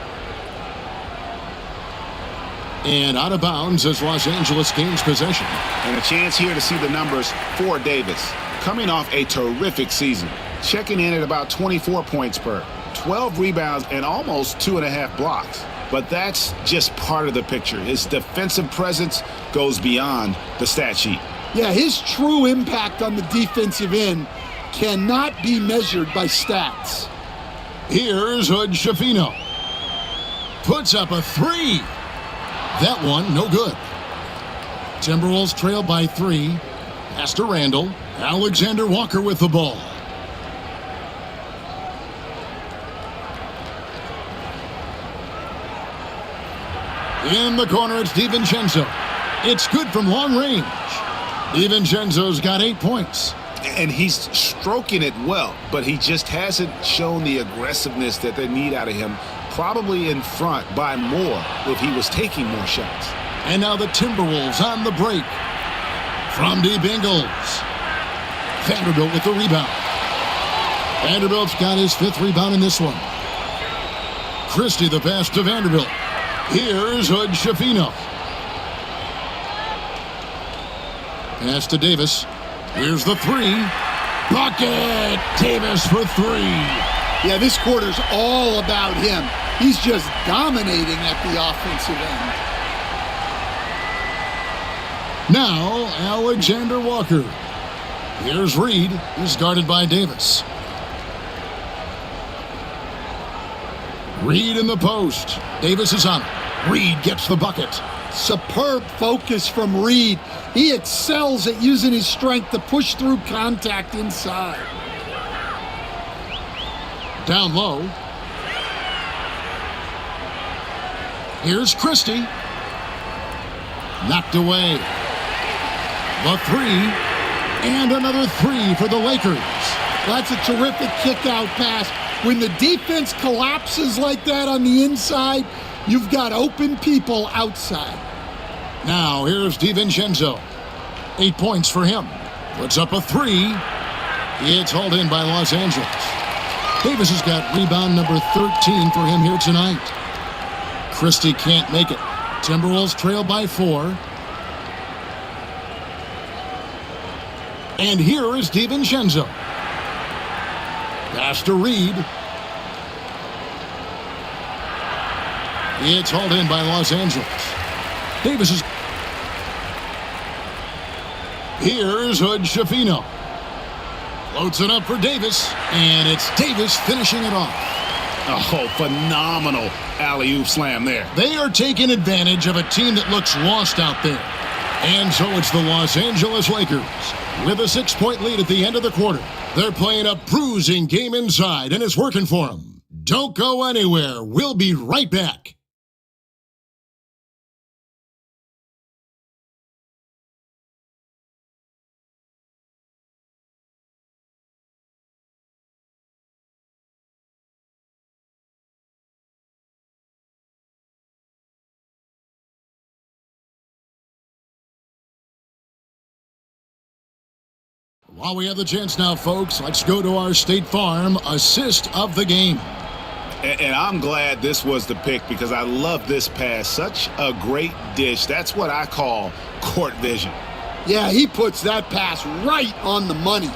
A: And out of bounds as Los Angeles gains possession.
B: And a chance here to see the numbers for Davis. Coming off a terrific season. Checking in at about 24 points per, 12 rebounds, and almost 2.5 blocks. But that's just part of the picture. His defensive presence goes beyond the stat sheet.
C: Yeah, his true impact on the defensive end cannot be measured by stats.
A: Here's Hood Schifino. Puts up a 3. That one, no good. Timberwolves trail by 3. Pass to Randall. Alexander Walker with the ball. In the corner, it's DiVincenzo. It's good from long range. DiVincenzo's got 8 points.
B: And he's stroking it well, but he just hasn't shown the aggressiveness that they need out of him. Probably in front by more if he was taking more shots.
A: And now the Timberwolves on the break. From deep Ingles. Vanderbilt with the rebound. Vanderbilt's got his 5th rebound in this one. Christie the pass to Vanderbilt. Here's Hood Schifino. Pass to Davis. Here's the 3. Bucket! Davis for 3.
C: Yeah, this quarter's all about him. He's just dominating at the offensive end.
A: Now, Alexander Walker. Here's Reed. He's guarded by Davis. Reed in the post. Davis is on it. Reed gets the bucket.
C: Superb focus from Reed. He excels at using his strength to push through contact inside.
A: Down low. Here's Christie. Knocked away. The 3. And another 3 for the Lakers.
C: That's a terrific kick-out pass. When the defense collapses like that on the inside, you've got open people outside.
A: Now, here's DiVincenzo. 8 points for him. Puts up a 3. It's hauled in by Los Angeles. Davis has got rebound number 13 for him here tonight. Christie can't make it. Timberwolves trail by 4. And here is DiVincenzo. Pass to Reed. It's hauled in by Los Angeles. Davis is... Here's Hood Schifino. Floats it up for Davis, and it's Davis finishing it off.
B: Oh, phenomenal alley-oop slam there.
A: They are taking advantage of a team that looks lost out there. And so it's the Los Angeles Lakers with a 6-point lead at the end of the quarter. They're playing a bruising game inside, and it's working for them. Don't go anywhere. We'll be right back. While we have the chance now, folks, let's go to our State Farm assist of the game.
B: And I'm glad this was the pick because I love this pass. Such a great dish. That's what I call court vision.
C: Yeah, he puts that pass right on the money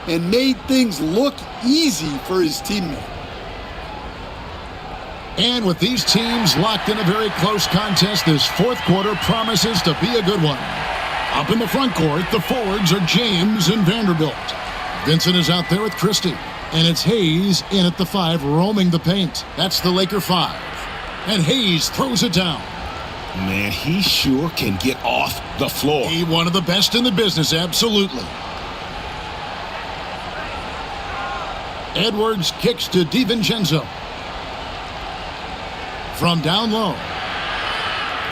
C: and made things look easy for his teammate.
A: And with these teams locked in a very close contest, this 4th quarter promises to be a good one. Up in the front court, the forwards are James and Vanderbilt. Vincent is out there with Christie. And it's Hayes in at the 5, roaming the paint. That's the Laker 5. And Hayes throws it down.
B: Man, he sure can get off the floor.
A: He's one of the best in the business, absolutely. Edwards kicks to DiVincenzo. From down low.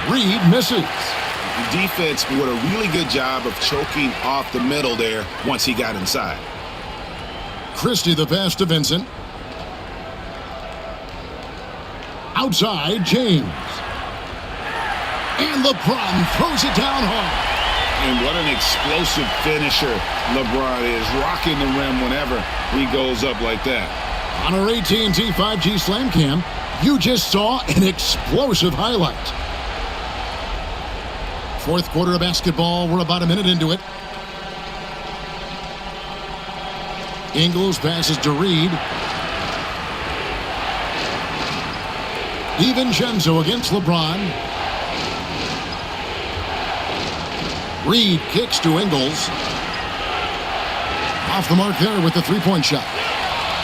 A: Reed misses.
B: The defense did a really good job of choking off the middle there once he got inside.
A: Christie the pass to Vincent. Outside, James. And LeBron throws it down hard.
B: And what an explosive finisher LeBron is, rocking the rim whenever he goes up like that.
A: On our AT&T 5G Slam Cam, you just saw an explosive highlight. Fourth quarter of basketball. We're about a minute into it. Ingles passes to Reed. DiVincenzo against LeBron. Reed kicks to Ingles. Off the mark there with the three-point shot.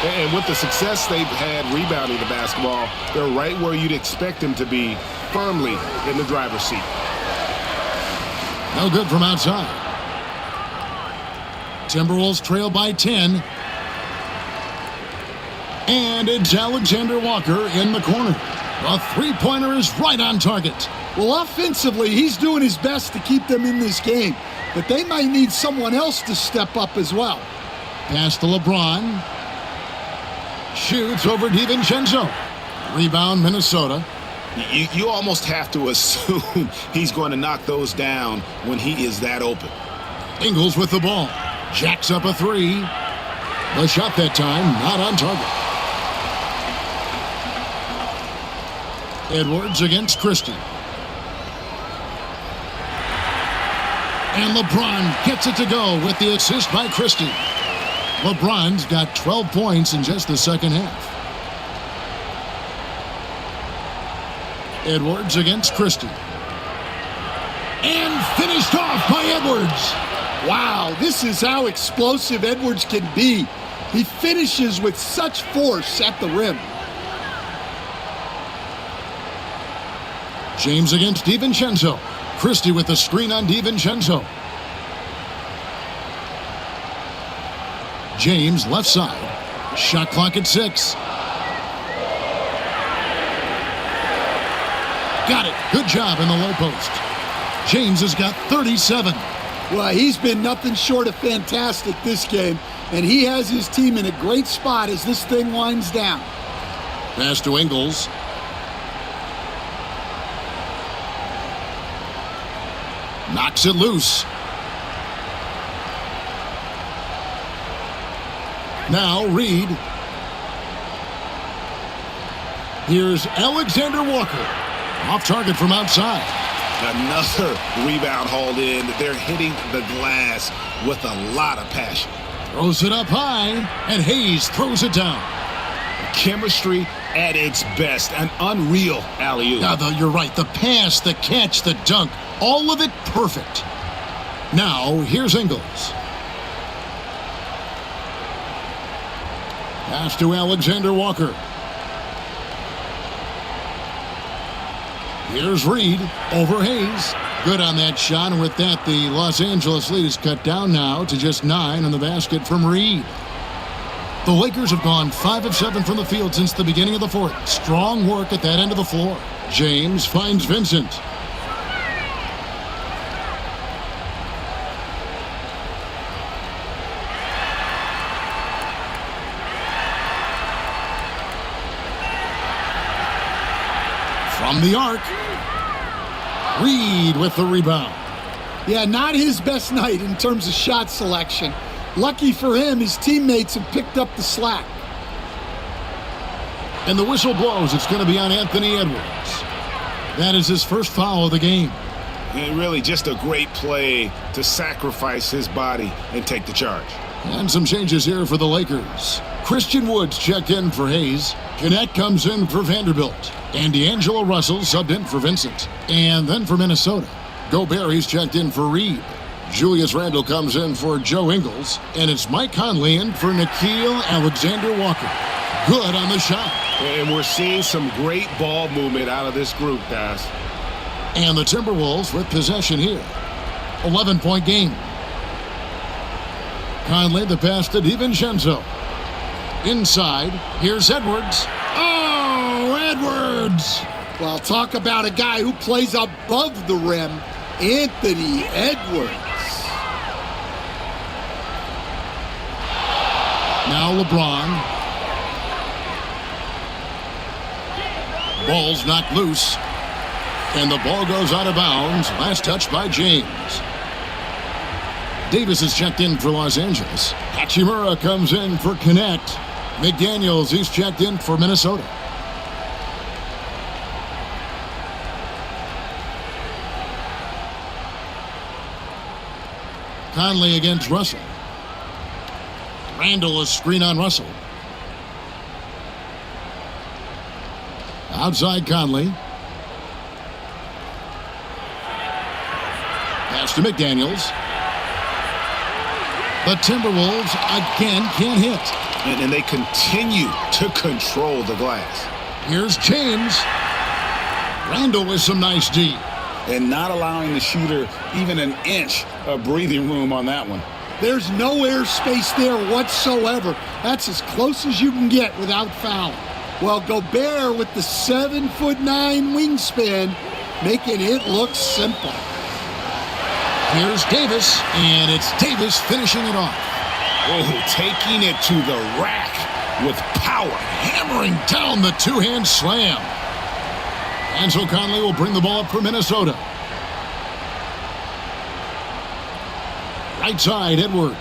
B: And with the success they've had rebounding the basketball, they're right where you'd expect them to be, firmly in the driver's seat.
A: No good from outside. Timberwolves trail by 10. And it's Alexander Walker in the corner. The three-pointer is right on target.
C: Well, offensively, he's doing his best to keep them in this game, but they might need someone else to step up as well.
A: Pass to LeBron. Shoots over DiVincenzo. Rebound, Minnesota.
B: You almost have to assume he's going to knock those down when he is that open.
A: Ingles with the ball. Jacks up a three. The shot that time, not on target. Edwards against Christie. And LeBron gets it to go with the assist by Christie. LeBron's got 12 points in just the second half. Edwards against Christie. And finished off by Edwards.
C: Wow, this is how explosive Edwards can be. He finishes with such force at the rim.
A: James against DiVincenzo. Christie with the screen on DiVincenzo. James left side. Shot clock at 6. Got it. Good job in the low post. James has got 37.
C: Well, he's been nothing short of fantastic this game, and he has his team in a great spot as this thing winds down.
A: Pass to Ingles. Knocks it loose. Now Reed. Here's Alexander Walker. Off target from outside.
B: Another rebound hauled in. They're hitting the glass with a lot of passion.
A: Throws it up high, and Hayes throws it down.
B: Chemistry at its best. An unreal alley-oop.
A: Now, you're right. The pass, the catch, the dunk, all of it perfect. Now, here's Ingles. Pass to Alexander Walker. Here's Reed over Hayes. Good on that shot, and with that, the Los Angeles lead is cut down now to just 9 on the basket from Reed. The Lakers have gone 5 of 7 from the field since the beginning of the fourth. Strong work at that end of the floor. James finds Vincent. From the arc, Reed with the rebound.
C: Yeah, not his best night in terms of shot selection. Lucky for him, his teammates have picked up the slack.
A: And the whistle blows. It's going to be on Anthony Edwards. That is his first foul of the game.
B: And really just a great play to sacrifice his body and take the charge.
A: And some changes here for the Lakers. Christian Woods checked in for Hayes. Jeanette comes in for Vanderbilt. And D'Angelo Russell subbed in for Vincent. And then for Minnesota, Gobert's checked in for Reed. Julius Randle comes in for Joe Ingles. And it's Mike Conley in for Nickeil Alexander-Walker. Good on the shot.
B: And we're seeing some great ball movement out of this group, guys.
A: And the Timberwolves with possession here. 11-point game. Conley the pass to DiVincenzo. Inside, here's Edwards. Oh, Edwards!
C: Well, talk about a guy who plays above the rim, Anthony Edwards.
A: Now LeBron. Ball's knocked loose. And the ball goes out of bounds. Last touch by James. Davis is checked in for Los Angeles. Hachimura comes in for Connect. McDaniels, he's checked in for Minnesota. Conley against Russell. Randall is screen on Russell. Outside Conley. Pass to McDaniels. The Timberwolves again can't hit.
B: And they continue to control the glass.
A: Here's James. Randall with some nice D.
B: And not allowing the shooter even an inch of breathing room on that one.
C: There's no airspace there whatsoever. That's as close as you can get without fouling. Well, Gobert with the 7'9" wingspan, making it look simple.
A: Here's Davis, and it's Davis finishing it off.
B: Oh, taking it to the rack with power.
A: Hammering down the two-hand slam. And so Conley will bring the ball up for Minnesota. Right side, Edwards.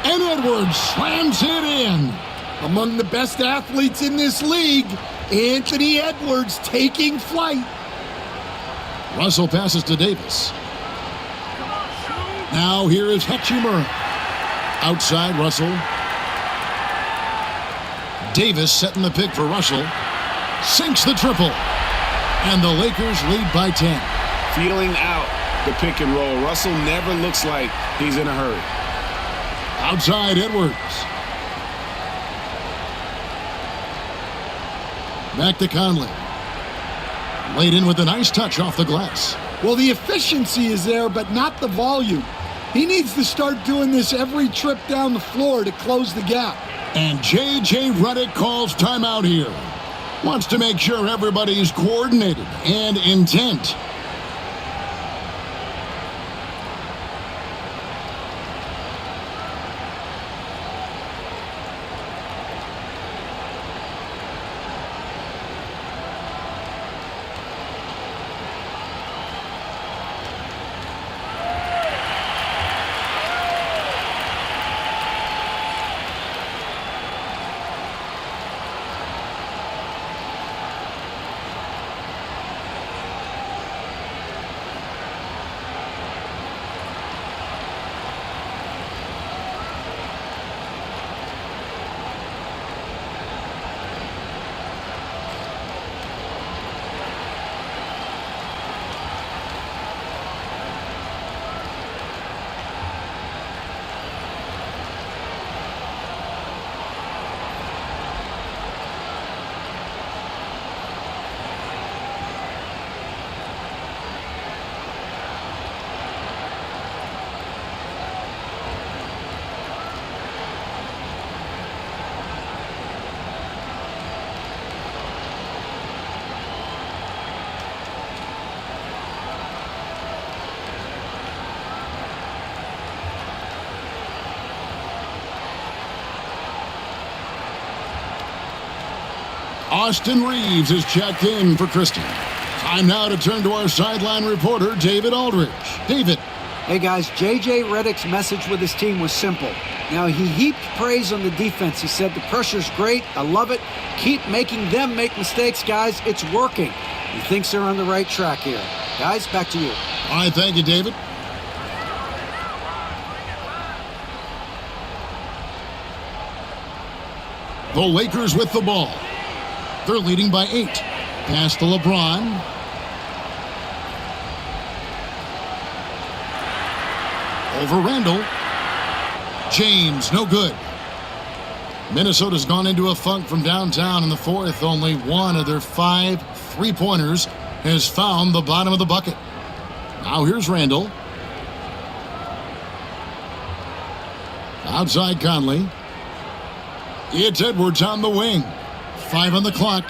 A: And Edwards slams it in.
C: Among the best athletes in this league, Anthony Edwards taking flight.
A: Russell passes to Davis. Now here is Hachimura. Outside Russell. Davis setting the pick for Russell. Sinks the triple. And the Lakers lead by 10.
B: Feeling out the pick and roll. Russell never looks like he's in a hurry.
A: Outside Edwards. Back to Conley. Laid in with a nice touch off the glass.
C: Well, the efficiency is there, but not the volume. He needs to start doing this every trip down the floor to close the gap.
A: And J.J. Redick calls timeout here. Wants to make sure everybody's coordinated and intent. Austin Reeves is checked in for Christie. Time now to turn to our sideline reporter, David Aldridge. David.
E: Hey guys, J.J. Redick's message with his team was simple. Now, he heaped praise on the defense. He said, the pressure's great. I love it. Keep making them make mistakes, guys. It's working. He thinks they're on the right track here. Guys, back to you.
A: All right, thank you, David. The Lakers with the ball. They're leading by 8. Pass to LeBron. Over Randall. James, no good. Minnesota's gone into a funk from downtown in the fourth. Only one of their 5 3-pointers has found the bottom of the bucket. Now here's Randall. Outside Conley. It's Edwards on the wing. 5 on the clock.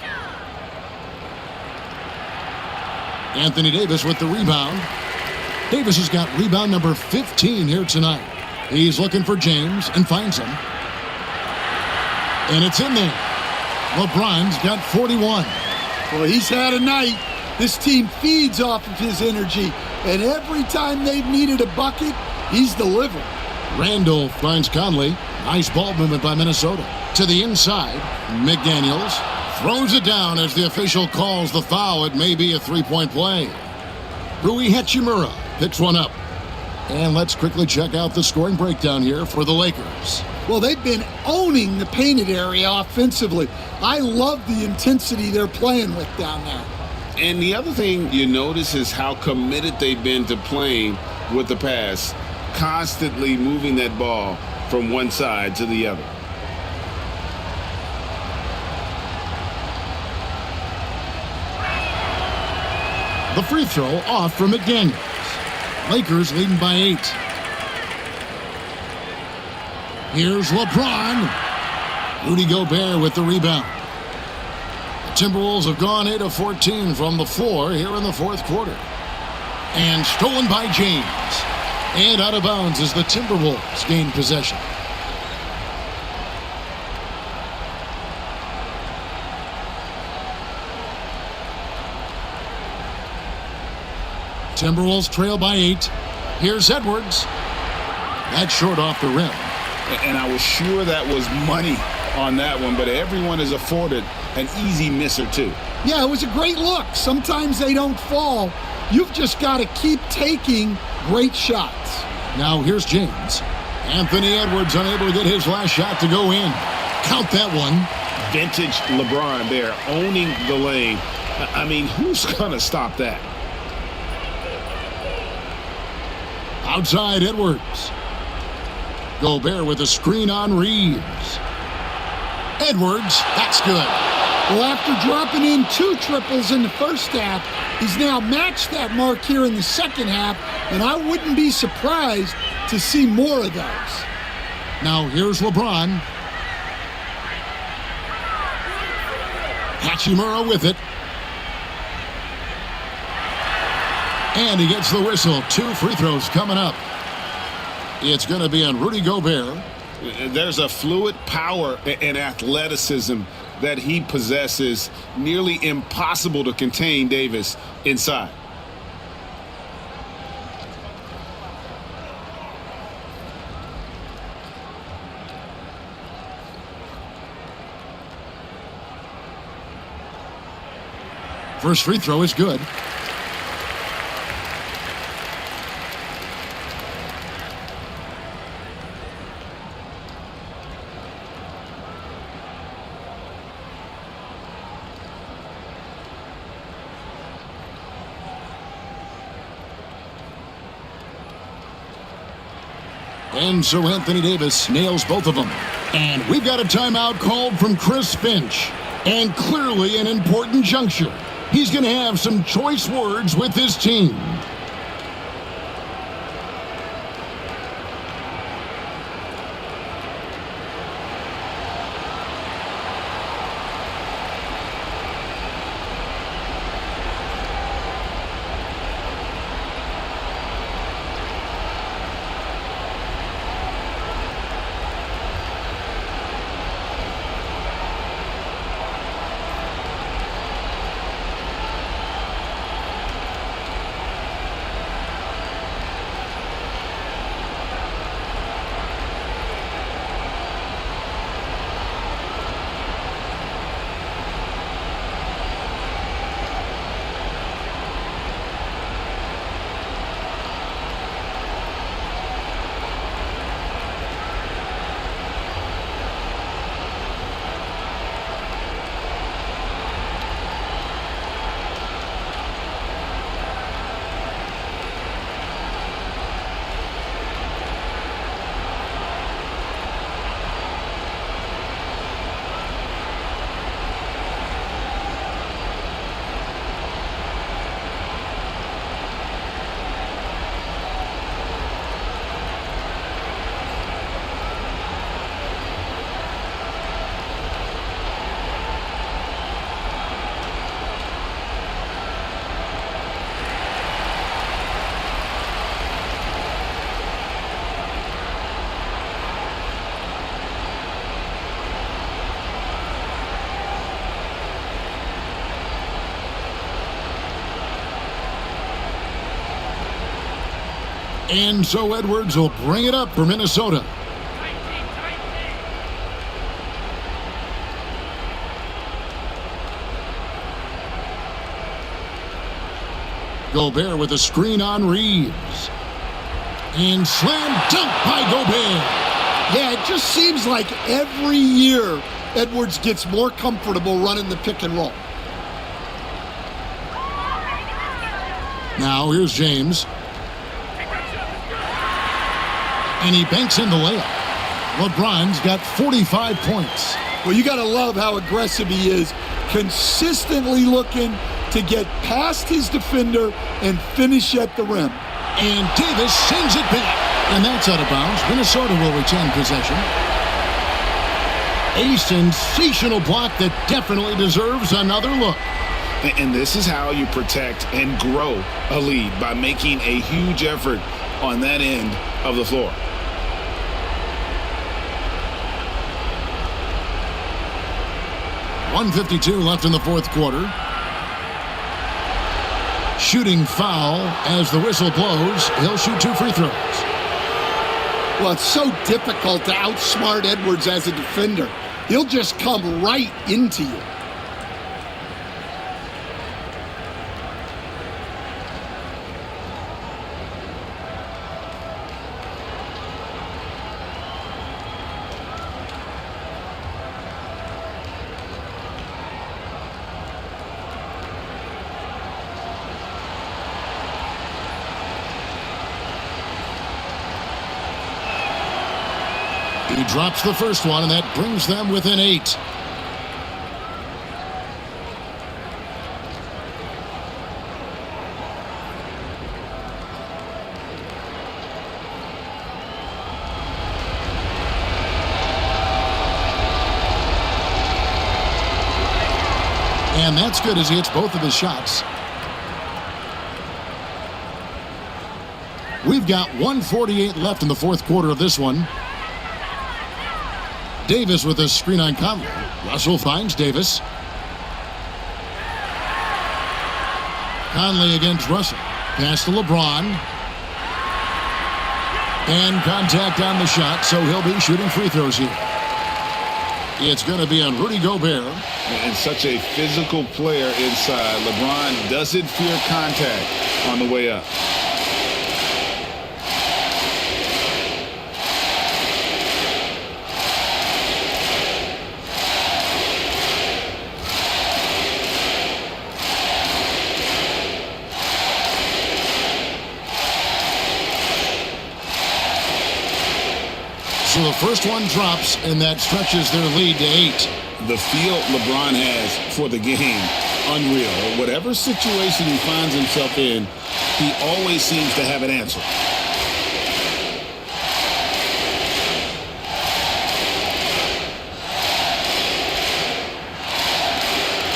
A: Anthony Davis with the rebound. Davis has got rebound number 15 here tonight. He's looking for James and finds him. And it's in there. LeBron's got 41.
C: Well, he's had a night. This team feeds off of his energy. And every time they've needed a bucket, he's delivered.
A: Randall finds Conley. Nice ball movement by Minnesota. To the inside, McDaniels throws it down as the official calls the foul. It may be a three-point play. Rui Hachimura picks one up. And let's quickly check out the scoring breakdown here for the Lakers.
C: Well, they've been owning the painted area offensively. I love the intensity they're playing with down there.
B: And the other thing you notice is how committed they've been to playing with the pass, constantly moving that ball from one side to the other.
A: The free throw off from McDaniels. Lakers leading by 8. Here's LeBron. Rudy Gobert with the rebound. The Timberwolves have gone 8 of 14 from the floor here in the fourth quarter. And stolen by James. And out of bounds as the Timberwolves gain possession. Timberwolves trail by 8. Here's Edwards. That's short off the rim.
B: And I was sure that was money on that one, but everyone is afforded an easy miss or two.
C: Yeah, it was a great look. Sometimes they don't fall. You've just got to keep taking great shots.
A: Now here's James. Anthony Edwards unable to get his last shot to go in. Count that one.
B: Vintage LeBron there, owning the lane. I mean, who's going to stop that?
A: Outside Edwards. Gobert with a screen on Reeves. Edwards, that's good.
C: Well, after dropping in 2 triples in the first half, he's now matched that mark here in the second half, and I wouldn't be surprised to see more of those.
A: Now here's LeBron. Hachimura with it. And he gets the whistle. 2 free throws coming up. It's going to be on Rudy Gobert.
B: There's a fluid power and athleticism that he possesses. Nearly impossible to contain Davis inside.
A: First free throw is good. And so Anthony Davis nails both of them. And we've got a timeout called from Chris Finch. And clearly an important juncture. He's going to have some choice words with his team. And so Edwards will bring it up for Minnesota. Gobert with a screen on Reeves. And slam dunk by Gobert.
C: Yeah, it just seems like every year Edwards gets more comfortable running the pick and roll.
A: Now here's James. And he banks in the layup. LeBron's got 45 points.
C: Well, you got to love how aggressive he is, consistently looking to get past his defender and finish at the rim.
A: And Davis sends it back. And that's out of bounds. Minnesota will retain possession. A sensational block that definitely deserves another look.
B: And this is how you protect and grow a lead, by making a huge effort on that end of the floor.
A: .152 left in the fourth quarter. Shooting foul as the whistle blows. He'll shoot 2 free throws.
C: Well, it's so difficult to outsmart Edwards as a defender. He'll just come right into you.
A: He drops the first one, and that brings them within 8. And that's good as he hits both of his shots. We've got 1:48 left in the fourth quarter of this one. Davis with a screen on Conley. Russell finds Davis. Conley against Russell. Pass to LeBron. And contact on the shot, so he'll be shooting free throws here. It's going to be on Rudy Gobert.
B: And such a physical player inside. LeBron doesn't fear contact on the way up.
A: So the first one drops, and that stretches their lead to 8.
B: The feel LeBron has for the game, unreal. Whatever situation he finds himself in, he always seems to have an answer.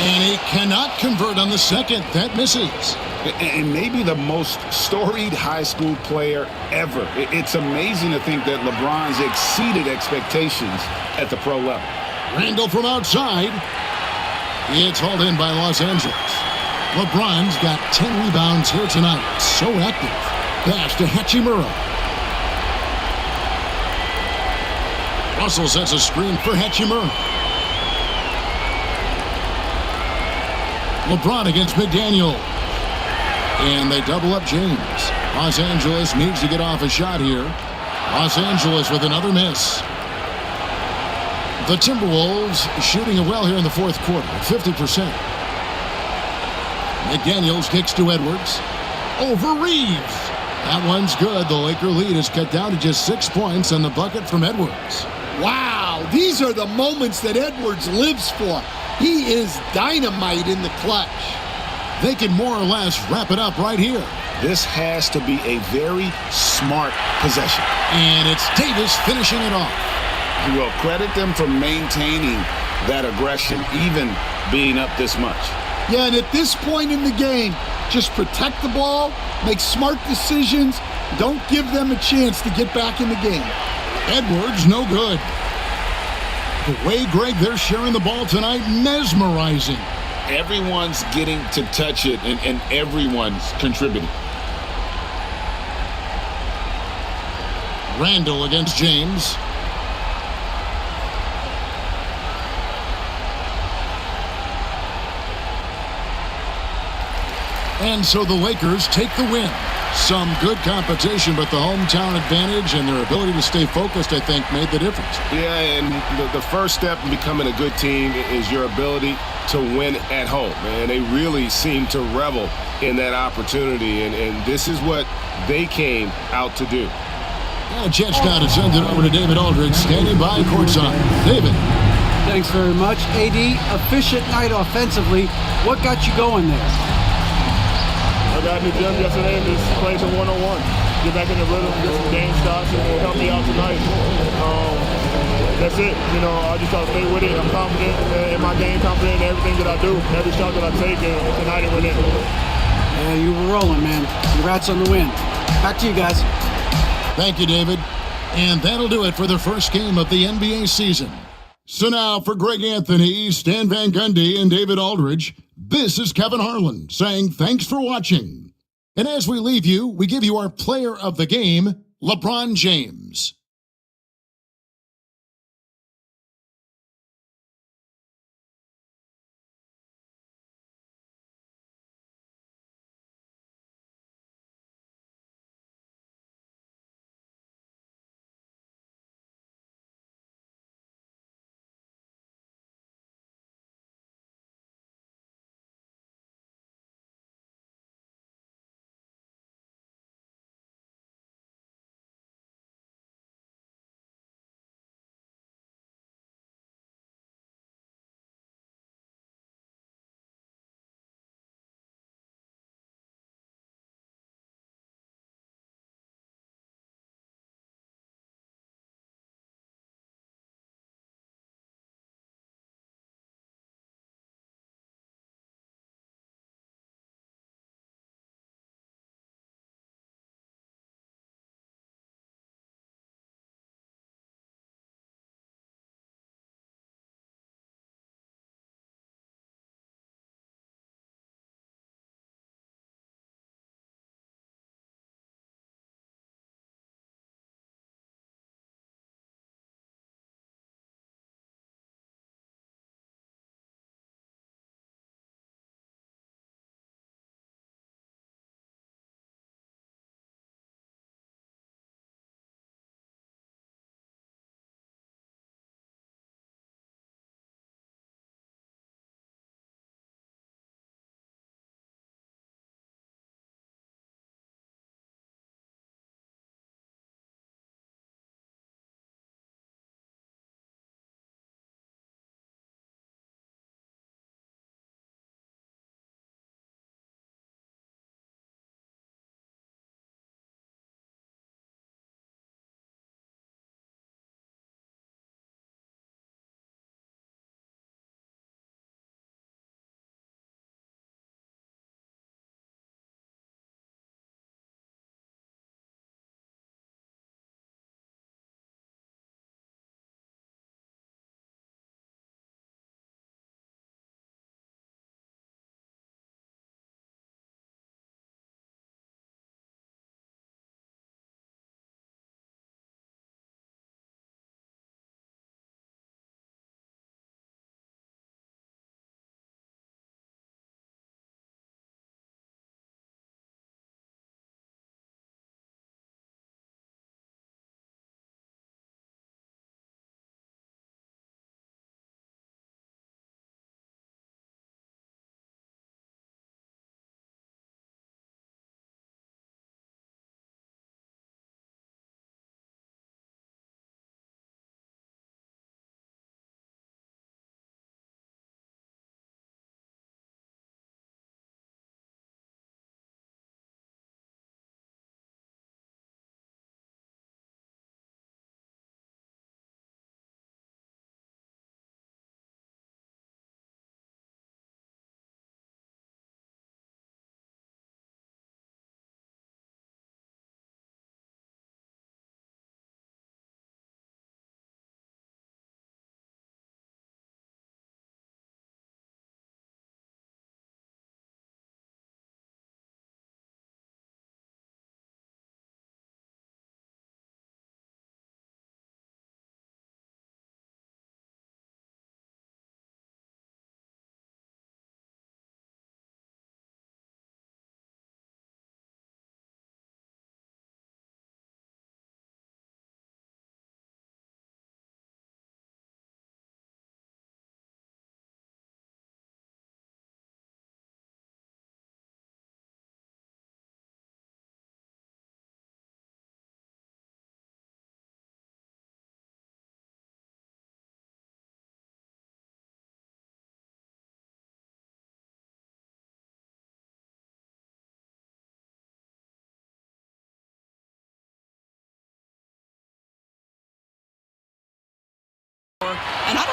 A: And he cannot convert on the second. That misses.
B: And maybe the most storied high school player ever. It's amazing to think that LeBron's exceeded expectations at the pro level.
A: Randall from outside. It's hauled in by Los Angeles. LeBron's got 10 rebounds here tonight. So active. Pass to Hachimura. Russell sets a screen for Hachimura. LeBron against McDaniel. And they double up James. Los Angeles needs to get off a shot here. Los Angeles with another miss. The Timberwolves shooting it well here in the fourth quarter at 50%. McDaniels kicks to Edwards. Over Reeves. That one's good. The Laker lead is cut down to just 6 points and the bucket from Edwards.
C: Wow, these are the moments that Edwards lives for. He is dynamite in the clutch.
A: They can more or less wrap it up right here.
B: This has to be a very smart possession.
A: And it's Davis finishing it off.
B: Well, credit them for maintaining that aggression, even being up this much.
C: Yeah, and at this point in the game, just protect the ball, make smart decisions, don't give them a chance to get back in the game.
A: Edwards, no good. The way, Greg, they're sharing the ball tonight, mesmerizing.
B: Everyone's getting to touch it, and everyone's contributing.
A: Randall against James. And so the Lakers take the win. Some good competition, but the hometown advantage and their ability to stay focused, I think, made the difference.
B: Yeah, and the first step in becoming a good team is your ability to win at home. And they really seem to revel in that opportunity, and this is what they came out to do.
A: And a chance now to send it over to David Aldridge, standing by courtside. David.
E: Thanks very much. AD, efficient night offensively. What got you going there?
F: I got in the gym yesterday and just played some one-on-one. Get back in the rhythm, get some game shots, and it will help me out tonight. That's it. You know, I just try to stay with it. I'm confident in my game, confident in everything that I do, every shot that I take, and tonight it went in.
E: Yeah, you were rolling, man. Congrats on the win. Back to you guys.
A: Thank you, David. And that'll do it for the first game of the NBA season. So now for Greg Anthony, Stan Van Gundy, and David Aldridge, this is Kevin Harlan saying thanks for watching. And as we leave you, we give you our player of the game, LeBron James.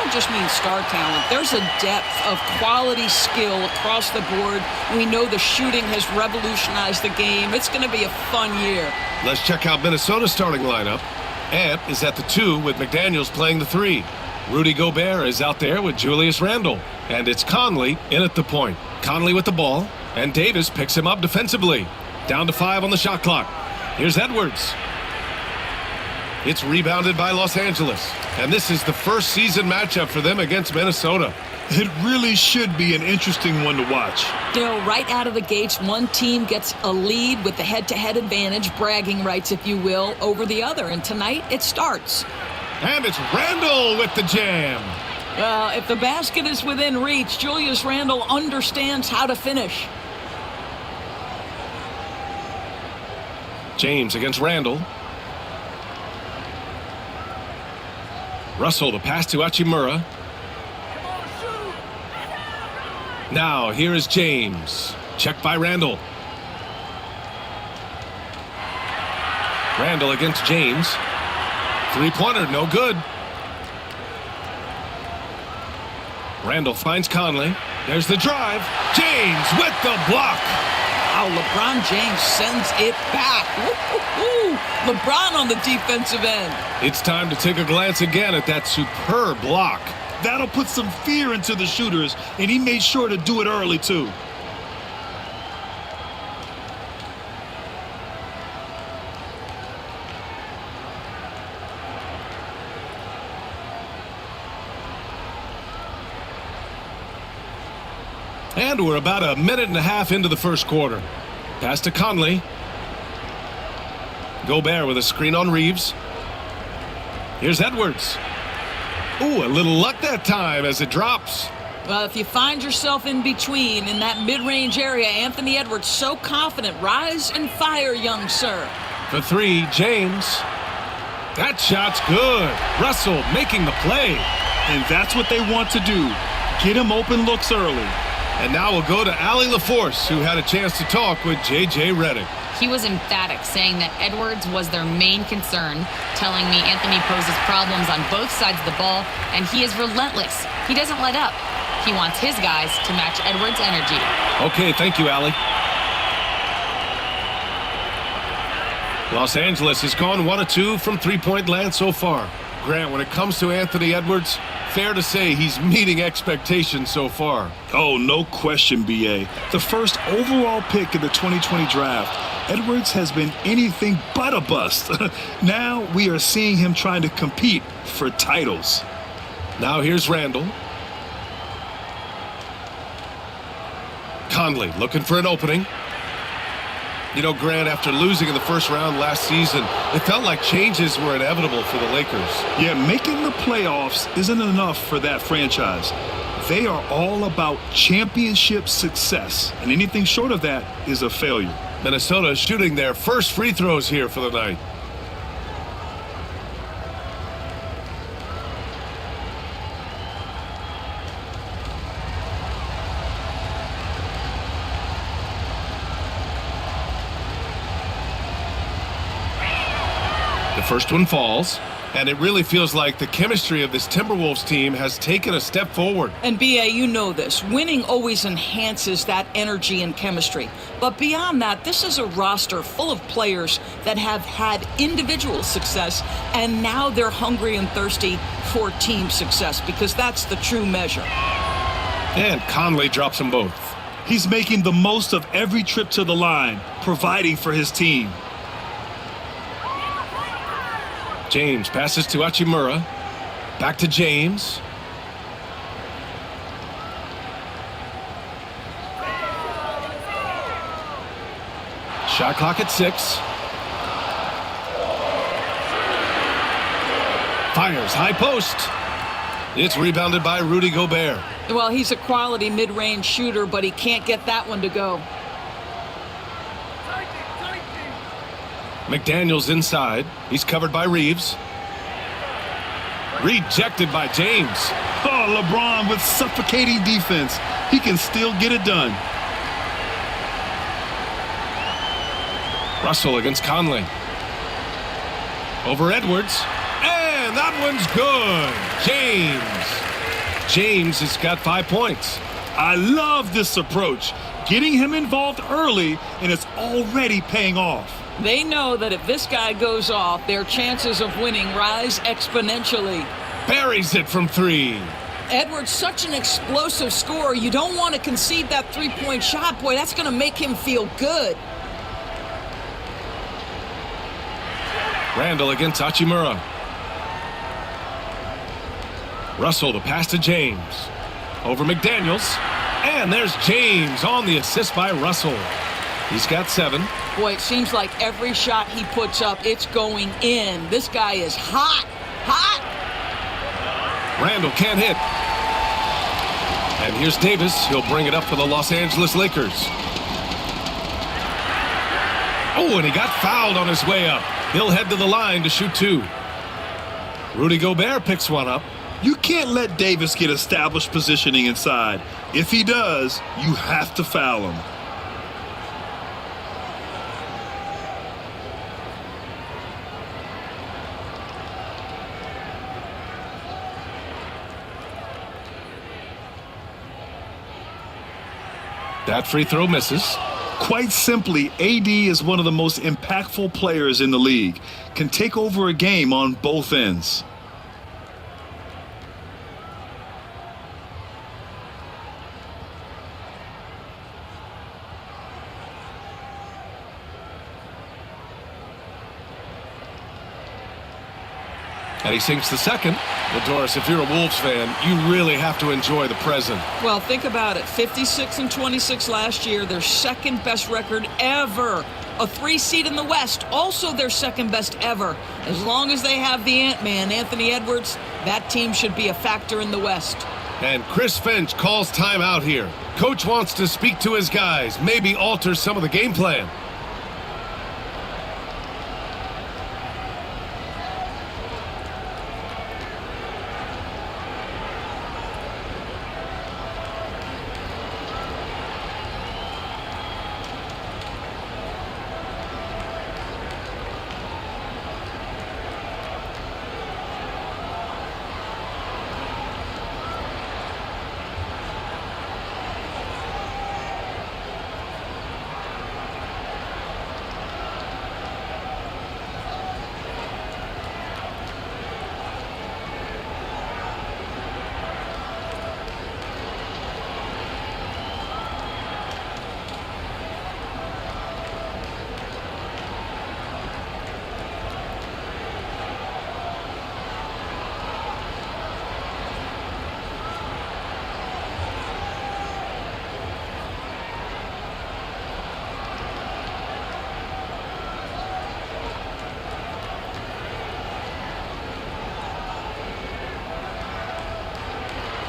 J: don't just mean star talent. There's a depth of quality skill across the board. We know the shooting has revolutionized the game. It's going to be a fun year.
K: Let's check out Minnesota's starting lineup. Ant is at the 2 with McDaniels playing the 3. Rudy Gobert is out there with Julius Randle. And it's Conley in at the point. Conley with the ball, and Davis picks him up defensively. Down to 5 on the shot clock. Here's Edwards. It's rebounded by Los Angeles. And this is the first season matchup for them against Minnesota.
L: It really should be an interesting one to watch.
J: You know, right out of the gates, one team gets a lead with the head-to-head advantage, bragging rights, if you will, over the other. And tonight, it starts.
K: And it's Randle with the jam.
J: If the basket is within reach, Julius Randle understands how to finish.
K: James against Randle. Russell, the pass to Hachimura. Now, here is James. Checked by Randle. Randle against James. Three-pointer, no good. Randle finds Conley. There's the drive. James with the block.
J: Wow, LeBron James sends it back. Woo-hoo-hoo. LeBron on the defensive end.
K: It's time to take a glance again at that superb block.
L: That'll put some fear into the shooters, and he made sure to do it early, too.
K: And we're about a minute and a half into the first quarter. Pass to Conley. Gobert with a screen on Reeves. Here's Edwards. Ooh, a little luck that time as it drops.
J: Well, if you find yourself in between in that mid-range area, Anthony Edwards so confident. Rise and fire, young sir.
K: For 3, James. That shot's good. Russell making the play.
L: And that's what they want to do. Get him open looks early.
K: And now we'll go to Allie LaForce, who had a chance to talk with J.J. Redick.
M: He was emphatic, saying that Edwards was their main concern, telling me Anthony poses problems on both sides of the ball, and he is relentless. He doesn't let up. He wants his guys to match Edwards' energy.
K: Okay, thank you, Allie. Los Angeles has gone 1 of 2 from three-point land so far. Grant, when it comes to Anthony Edwards, fair to say he's meeting expectations so far.
L: Oh, no question, B.A. The first overall pick in the 2020 draft, Edwards has been anything but a bust. Now we are seeing him trying to compete for titles.
K: Now here's Randle. Conley looking for an opening. You know, Grant, after losing in the first round last season, it felt like changes were inevitable for the Lakers.
L: Yeah, making the playoffs isn't enough for that franchise. They are all about championship success, and anything short of that is a failure.
K: Minnesota shooting their first free throws here for the night. The first one falls, and it really feels like the chemistry of this Timberwolves team has taken a step forward.
J: And B.A., you know this. Winning always enhances that energy and chemistry. But beyond that, this is a roster full of players that have had individual success, and now they're hungry and thirsty for team success, because that's the true measure.
K: And Conley drops them both.
L: He's making the most of every trip to the line, providing for his team.
K: James passes to Hachimura. Back to James. Shot clock at 6. Fires high post. It's rebounded by Rudy Gobert.
J: Well, he's a quality mid-range shooter, but he can't get that one to go.
K: McDaniels inside. He's covered by Reeves. Rejected by James.
L: Oh, LeBron with suffocating defense. He can still get it done.
K: Russell against Conley. Over Edwards. And that one's good. James. James has got 5 points.
L: I love this approach. Getting him involved early, and it's already paying off.
J: They know that if this guy goes off, their chances of winning rise exponentially.
K: Buries it from 3.
J: Edwards, such an explosive scorer. You don't want to concede that three-point shot. Boy, that's going to make him feel good.
K: Randall against Hachimura. Russell, the pass to James. Over McDaniels. And there's James on the assist by Russell. He's got 7.
J: Boy, it seems like every shot he puts up, it's going in. This guy is hot. Hot.
K: Randall can't hit. And here's Davis. He'll bring it up for the Los Angeles Lakers. Oh, and he got fouled on his way up. He'll head to the line to shoot 2. Rudy Gobert picks one up.
L: You can't let Davis get established positioning inside. If he does, you have to foul him.
K: That free throw misses.
L: Quite simply, AD is one of the most impactful players in the league. Can take over a game on both ends.
K: And he sinks the second. Well, Doris, if you're a Wolves fan, you really have to enjoy the present.
J: Well, think about it. 56-26 last year, their second best record ever. A 3 seed in the West, also their second best ever. As long as they have the Ant-Man, Anthony Edwards, that team should be a factor in the West.
K: And Chris Finch calls timeout here. Coach wants to speak to his guys, maybe alter some of the game plan.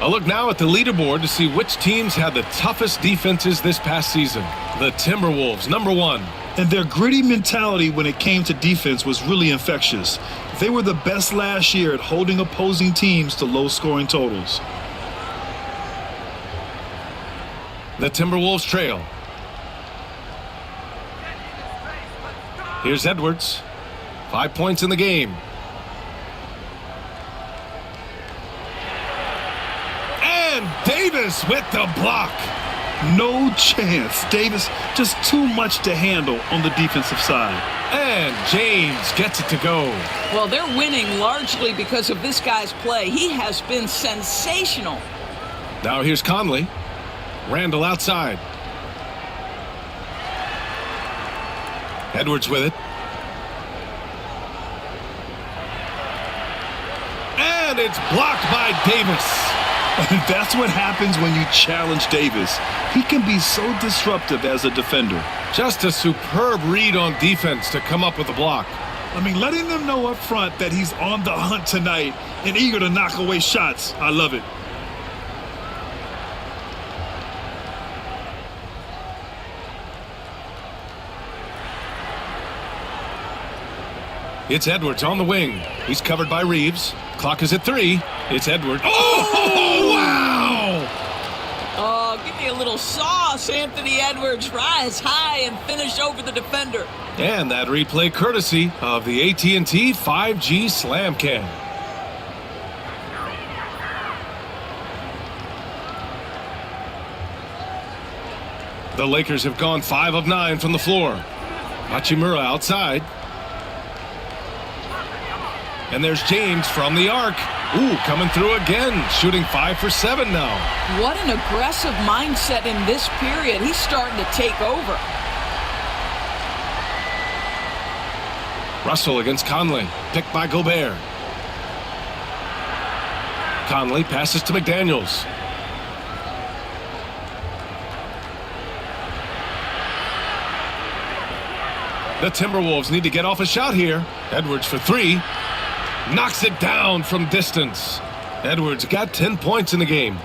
K: A look now at the leaderboard to see which teams had the toughest defenses this past season. The Timberwolves, number 1.
L: And their gritty mentality when it came to defense was really infectious. They were the best last year at holding opposing teams to low-scoring totals.
K: The Timberwolves trail. Here's Edwards. 5 points in the game. Davis with the block.
L: No chance. Davis just too much to handle on the defensive side.
K: And James gets it to go.
J: Well, they're winning largely because of this guy's play. He has been sensational.
K: Now here's Conley. Randall outside. Edwards with it. And it's blocked by Davis.
L: And that's what happens when you challenge Davis. He can be so disruptive as a defender.
K: Just a superb read on defense to come up with a block.
L: I mean, letting them know up front that he's on the hunt tonight and eager to knock away shots. I love it.
K: It's Edwards on the wing. He's covered by Reeves. Clock is at 3. It's Edwards. Oh, wow!
J: Oh, give me a little sauce, Anthony Edwards. Rise high and finish over the defender.
K: And that replay courtesy of the AT&T 5G Slam Cam. The Lakers have gone 5 of 9 from the floor. Hachimura outside. And there's James from the arc. Ooh, coming through again, shooting 5 for 7 now.
J: What an aggressive mindset in this period. He's starting to take over.
K: Russell against Conley, picked by Gobert. Conley passes to McDaniels. The Timberwolves need to get off a shot here. Edwards for 3. Knocks it down from distance. Edwards got 10 points in the game.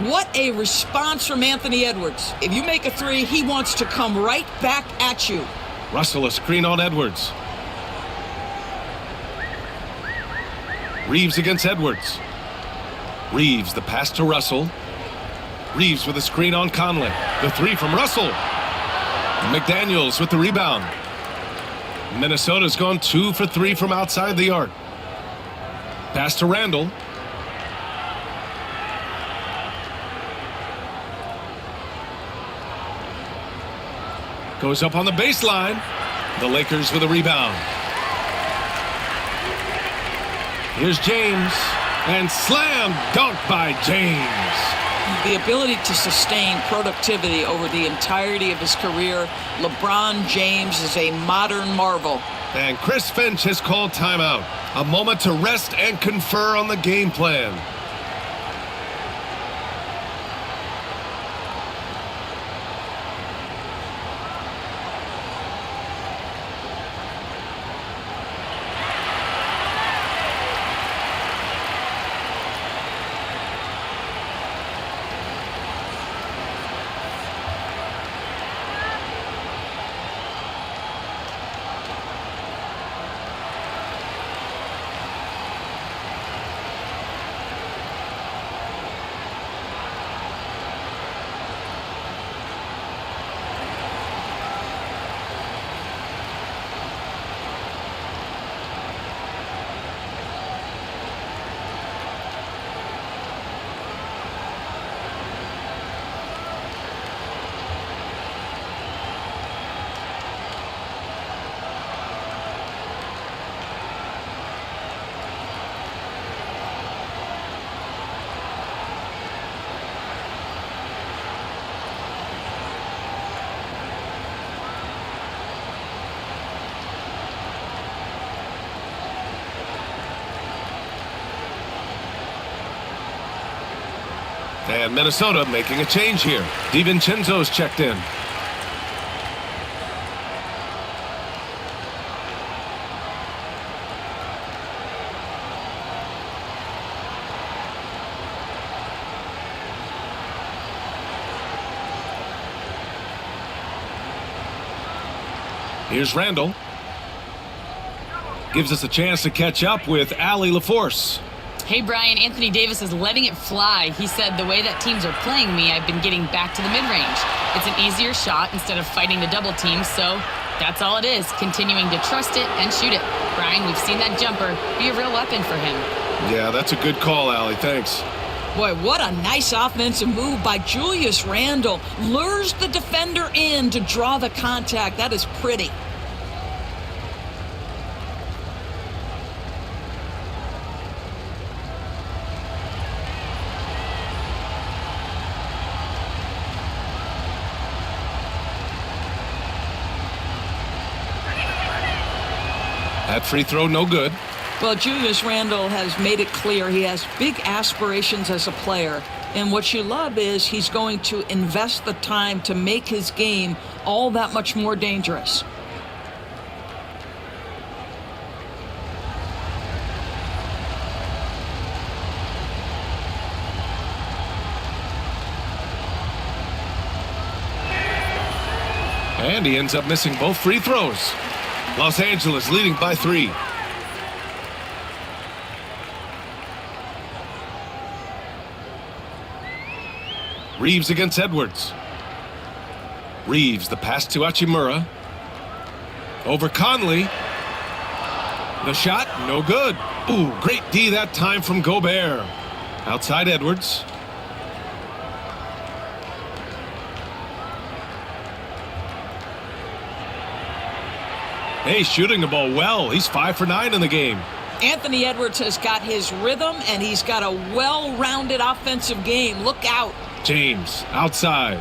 J: What a response from Anthony Edwards. If you make a 3, he wants to come right back at you.
K: Russell a screen on Edwards. Reeves against Edwards. Reeves the pass to Russell. Reeves with a screen on Conley. The 3 from Russell. McDaniels with the rebound. Minnesota's gone 2 for 3 from outside the arc. Pass to Randall. Goes up on the baseline. The Lakers with a rebound. Here's James. And slam dunk by James.
J: The ability to sustain productivity over the entirety of his career. LeBron James is a modern marvel.
K: And Chris Finch has called timeout. A moment to rest and confer on the game plan. And Minnesota making a change here. DiVincenzo's checked in. Here's Randall. Gives us a chance to catch up with Allie LaForce.
M: Hey, Brian, Anthony Davis is letting it fly. He said, the way that teams are playing me, I've been getting back to the mid-range. It's an easier shot instead of fighting the double team, so that's all it is, continuing to trust it and shoot it. Brian, we've seen that jumper be a real weapon for him.
K: Yeah, that's a good call, Allie. Thanks.
J: Boy, what a nice offensive move by Julius Randle. Lures the defender in to draw the contact. That is pretty.
K: That free throw, no good.
J: Well, Julius Randle has made it clear he has big aspirations as a player. And what you love is he's going to invest the time to make his game all that much more dangerous.
K: And he ends up missing both free throws. Los Angeles leading by 3. Reeves against Edwards. Reeves, the pass to Hachimura. Over Conley. The shot, no good. Ooh, great D that time from Gobert. Outside Edwards. Hey, shooting the ball well. He's 5 for 9 in the game.
J: Anthony Edwards has got his rhythm, and he's got a well-rounded offensive game. Look out.
K: James, outside.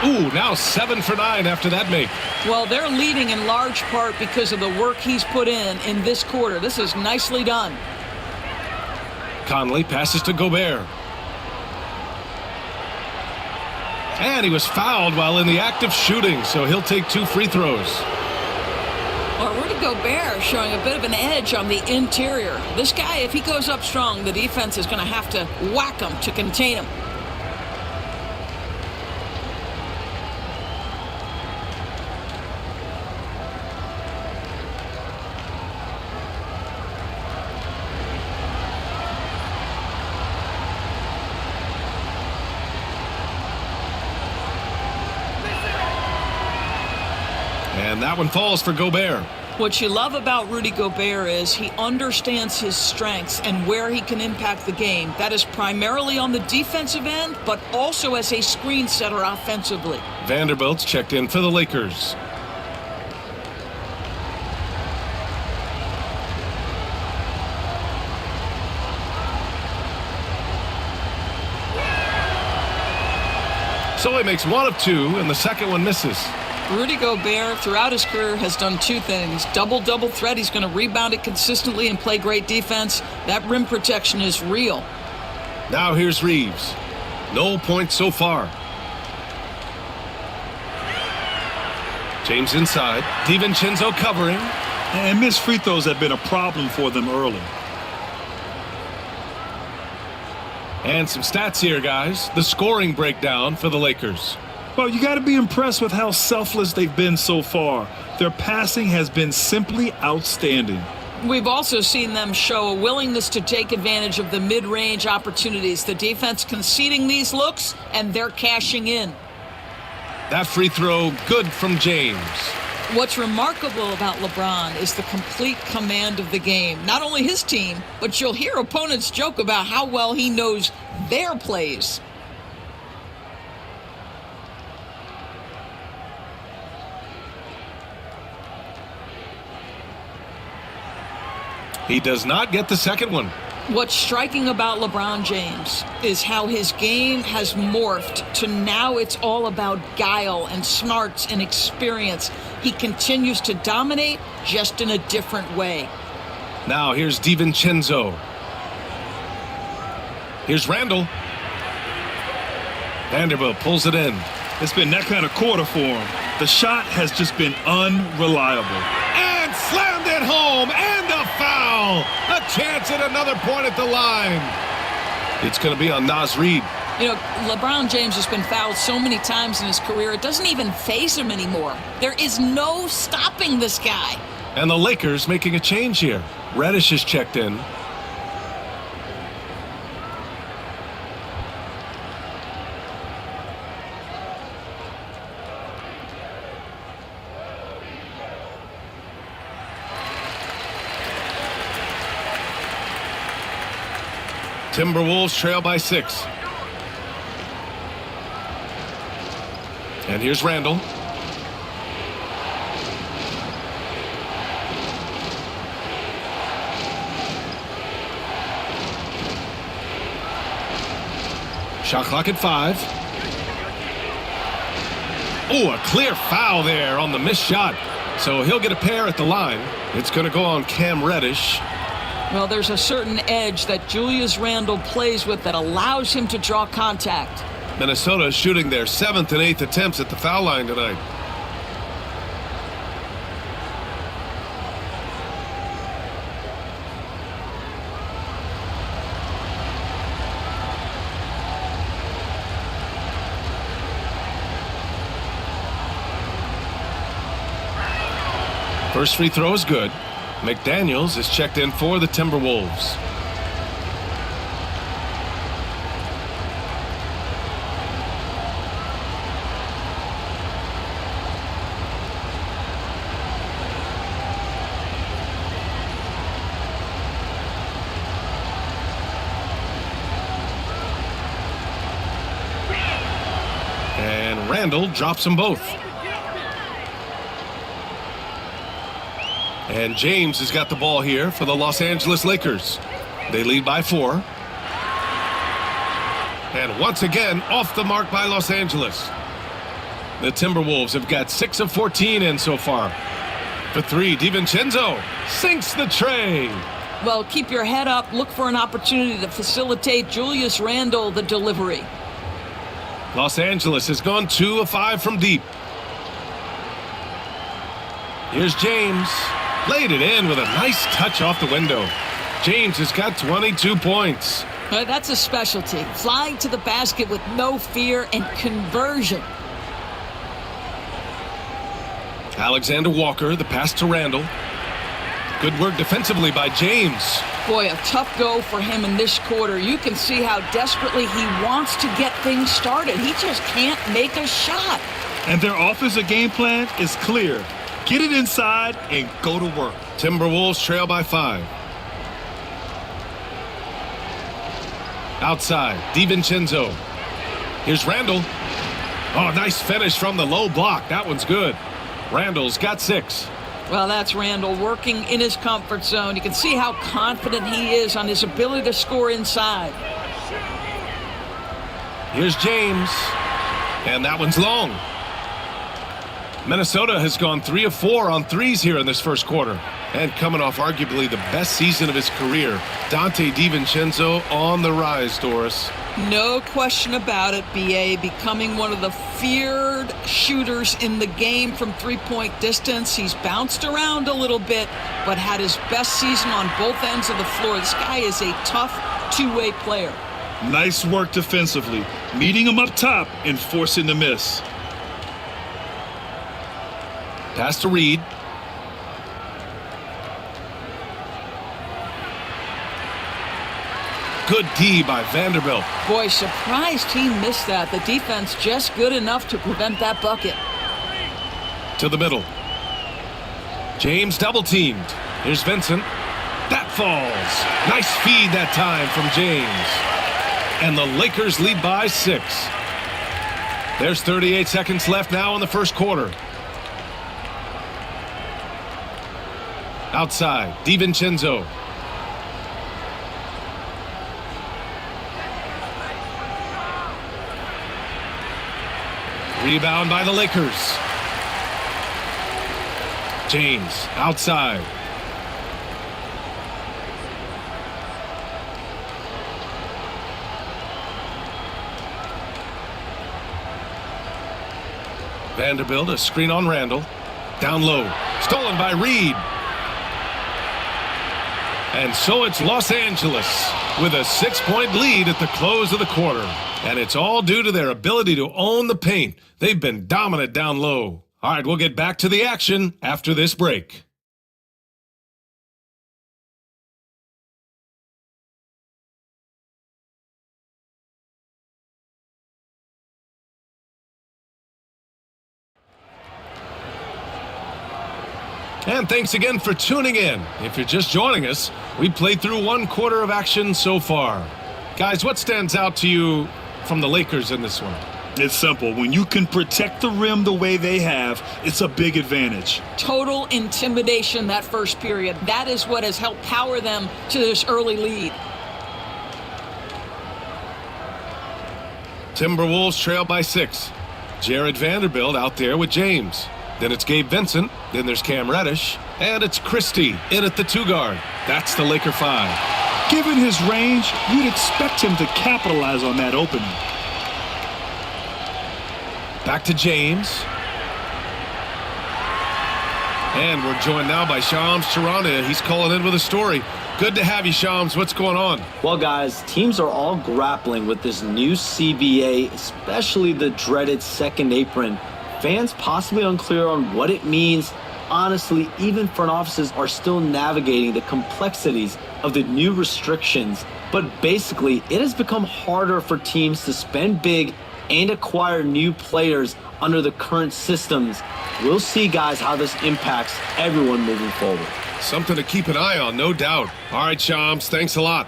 K: Ooh, now 7 for 9 after that make.
J: Well, they're leading in large part because of the work he's put in this quarter. This is nicely done.
K: Conley passes to Gobert. And he was fouled while in the act of shooting, so he'll take 2 free throws.
J: Well, Rudy Gobert showing a bit of an edge on the interior. This guy, if he goes up strong, the defense is going to have to whack him to contain him.
K: And that one falls for Gobert.
J: What you love about Rudy Gobert is he understands his strengths and where he can impact the game. That is primarily on the defensive end, but also as a screen setter offensively.
K: Vanderbilt's checked in for the Lakers. So he makes 1 of 2, and the second one misses.
J: Rudy Gobert, throughout his career, has done 2 things. Double threat. He's going to rebound it consistently and play great defense. That rim protection is real.
K: Now here's Reeves. No points so far. James inside. DiVincenzo covering.
L: And missed free throws have been a problem for them early.
K: And some stats here, guys. The scoring breakdown for the Lakers.
L: Well, you got to be impressed with how selfless they've been so far. Their passing has been simply outstanding.
J: We've also seen them show a willingness to take advantage of the mid-range opportunities. The defense conceding these looks, and they're cashing in.
K: That free throw, good from James.
J: What's remarkable about LeBron is the complete command of the game. Not only his team, but you'll hear opponents joke about how well he knows their plays.
K: He does not get the second one.
J: What's striking about LeBron James is how his game has morphed to now it's all about guile and smarts and experience. He continues to dominate, just in a different way.
K: Now here's DiVincenzo. Here's Randall. Vanderbilt pulls it in.
L: It's been that kind of quarter for him. The shot has just been unreliable.
K: And slammed it home, and a foul. A chance at another point at the line. It's going to be on Naz Reid.
J: You know, LeBron James has been fouled so many times in his career, it doesn't even faze him anymore. There is no stopping this guy.
K: And the Lakers making a change here. Reddish is checked in. Timberwolves trail by 6. And here's Randall. Shot clock at 5. Oh, a clear foul there on the missed shot. So he'll get a pair at the line. It's going to go on Cam Reddish.
J: Well, there's a certain edge that Julius Randle plays with that allows him to draw contact.
K: Minnesota shooting their 7th and 8th attempts at the foul line tonight. First free throw is good. McDaniels is checked in for the Timberwolves. and Randall drops them both. And James has got the ball here for the Los Angeles Lakers. They lead by 4. And once again, off the mark by Los Angeles. The Timberwolves have got 6 of 14 in so far. For 3, DiVincenzo sinks the tray.
J: Well, keep your head up. Look for an opportunity to facilitate Julius Randle the delivery.
K: Los Angeles has gone 2 of 5 from deep. Here's James. Laid it in with a nice touch off the window. James has got 22 points.
J: That's a specialty. Flying to the basket with no fear and conversion.
K: Alexander Walker, the pass to Randall. Good work defensively by James.
J: Boy, a tough go for him in this quarter. You can see how desperately he wants to get things started. He just can't make a shot.
L: And their offensive game plan is clear. Get it inside and go to work.
K: Timberwolves trail by 5. Outside, DiVincenzo. Here's Randall. Oh, nice finish from the low block. That one's good. Randall's got 6.
J: Well, that's Randall working in his comfort zone. You can see how confident he is on his ability to score inside.
K: Here's James. And that one's long. Minnesota has gone 3 of 4 on threes here in this first quarter. And coming off arguably the best season of his career, Dante DiVincenzo on the rise, Doris.
J: No question about it, B.A. becoming one of the feared shooters in the game from three-point distance. He's bounced around a little bit, but had his best season on both ends of the floor. This guy is a tough two-way player.
L: Nice work defensively, meeting him up top and forcing the miss.
K: Pass to Reed. Good D by Vanderbilt.
J: Boy, surprised he missed that. The defense just good enough to prevent that bucket.
K: To the middle. James double teamed. Here's Vincent. That falls. Nice feed that time from James. And the Lakers lead by 6. There's 38 seconds left now in the first quarter. Outside, DiVincenzo. Rebound by the Lakers. James outside. Vanderbilt, a screen on Randall. Down low. Stolen by Reed. And so it's Los Angeles with a 6-point lead at the close of the quarter. And it's all due to their ability to own the paint. They've been dominant down low. All right, we'll get back to the action after this break. And thanks again for tuning in. If you're just joining us, we played through 1 quarter of action so far. Guys, what stands out to you from the Lakers in this one?
L: It's simple. When you can protect the rim the way they have, it's a big advantage.
J: Total intimidation that first period. That is what has helped power them to this early lead.
K: Timberwolves trail by 6. Jared Vanderbilt out there with James. Then it's Gabe Vincent. Then there's Cam Reddish. And it's Christie in at the 2 guard. That's the Laker 5.
L: Given his range, you'd expect him to capitalize on that opening.
K: Back to James. And we're joined now by Shams Charania. He's calling in with a story. Good to have you, Shams. What's going on?
D: Well, guys, teams are all grappling with this new CBA, especially the dreaded second apron. Fans possibly unclear on what it means. Honestly, even front offices are still navigating the complexities of the new restrictions. But basically, it has become harder for teams to spend big and acquire new players under the current systems. We'll see, guys, how this impacts everyone moving forward.
K: Something to keep an eye on, no doubt. All right, Shams, thanks a lot.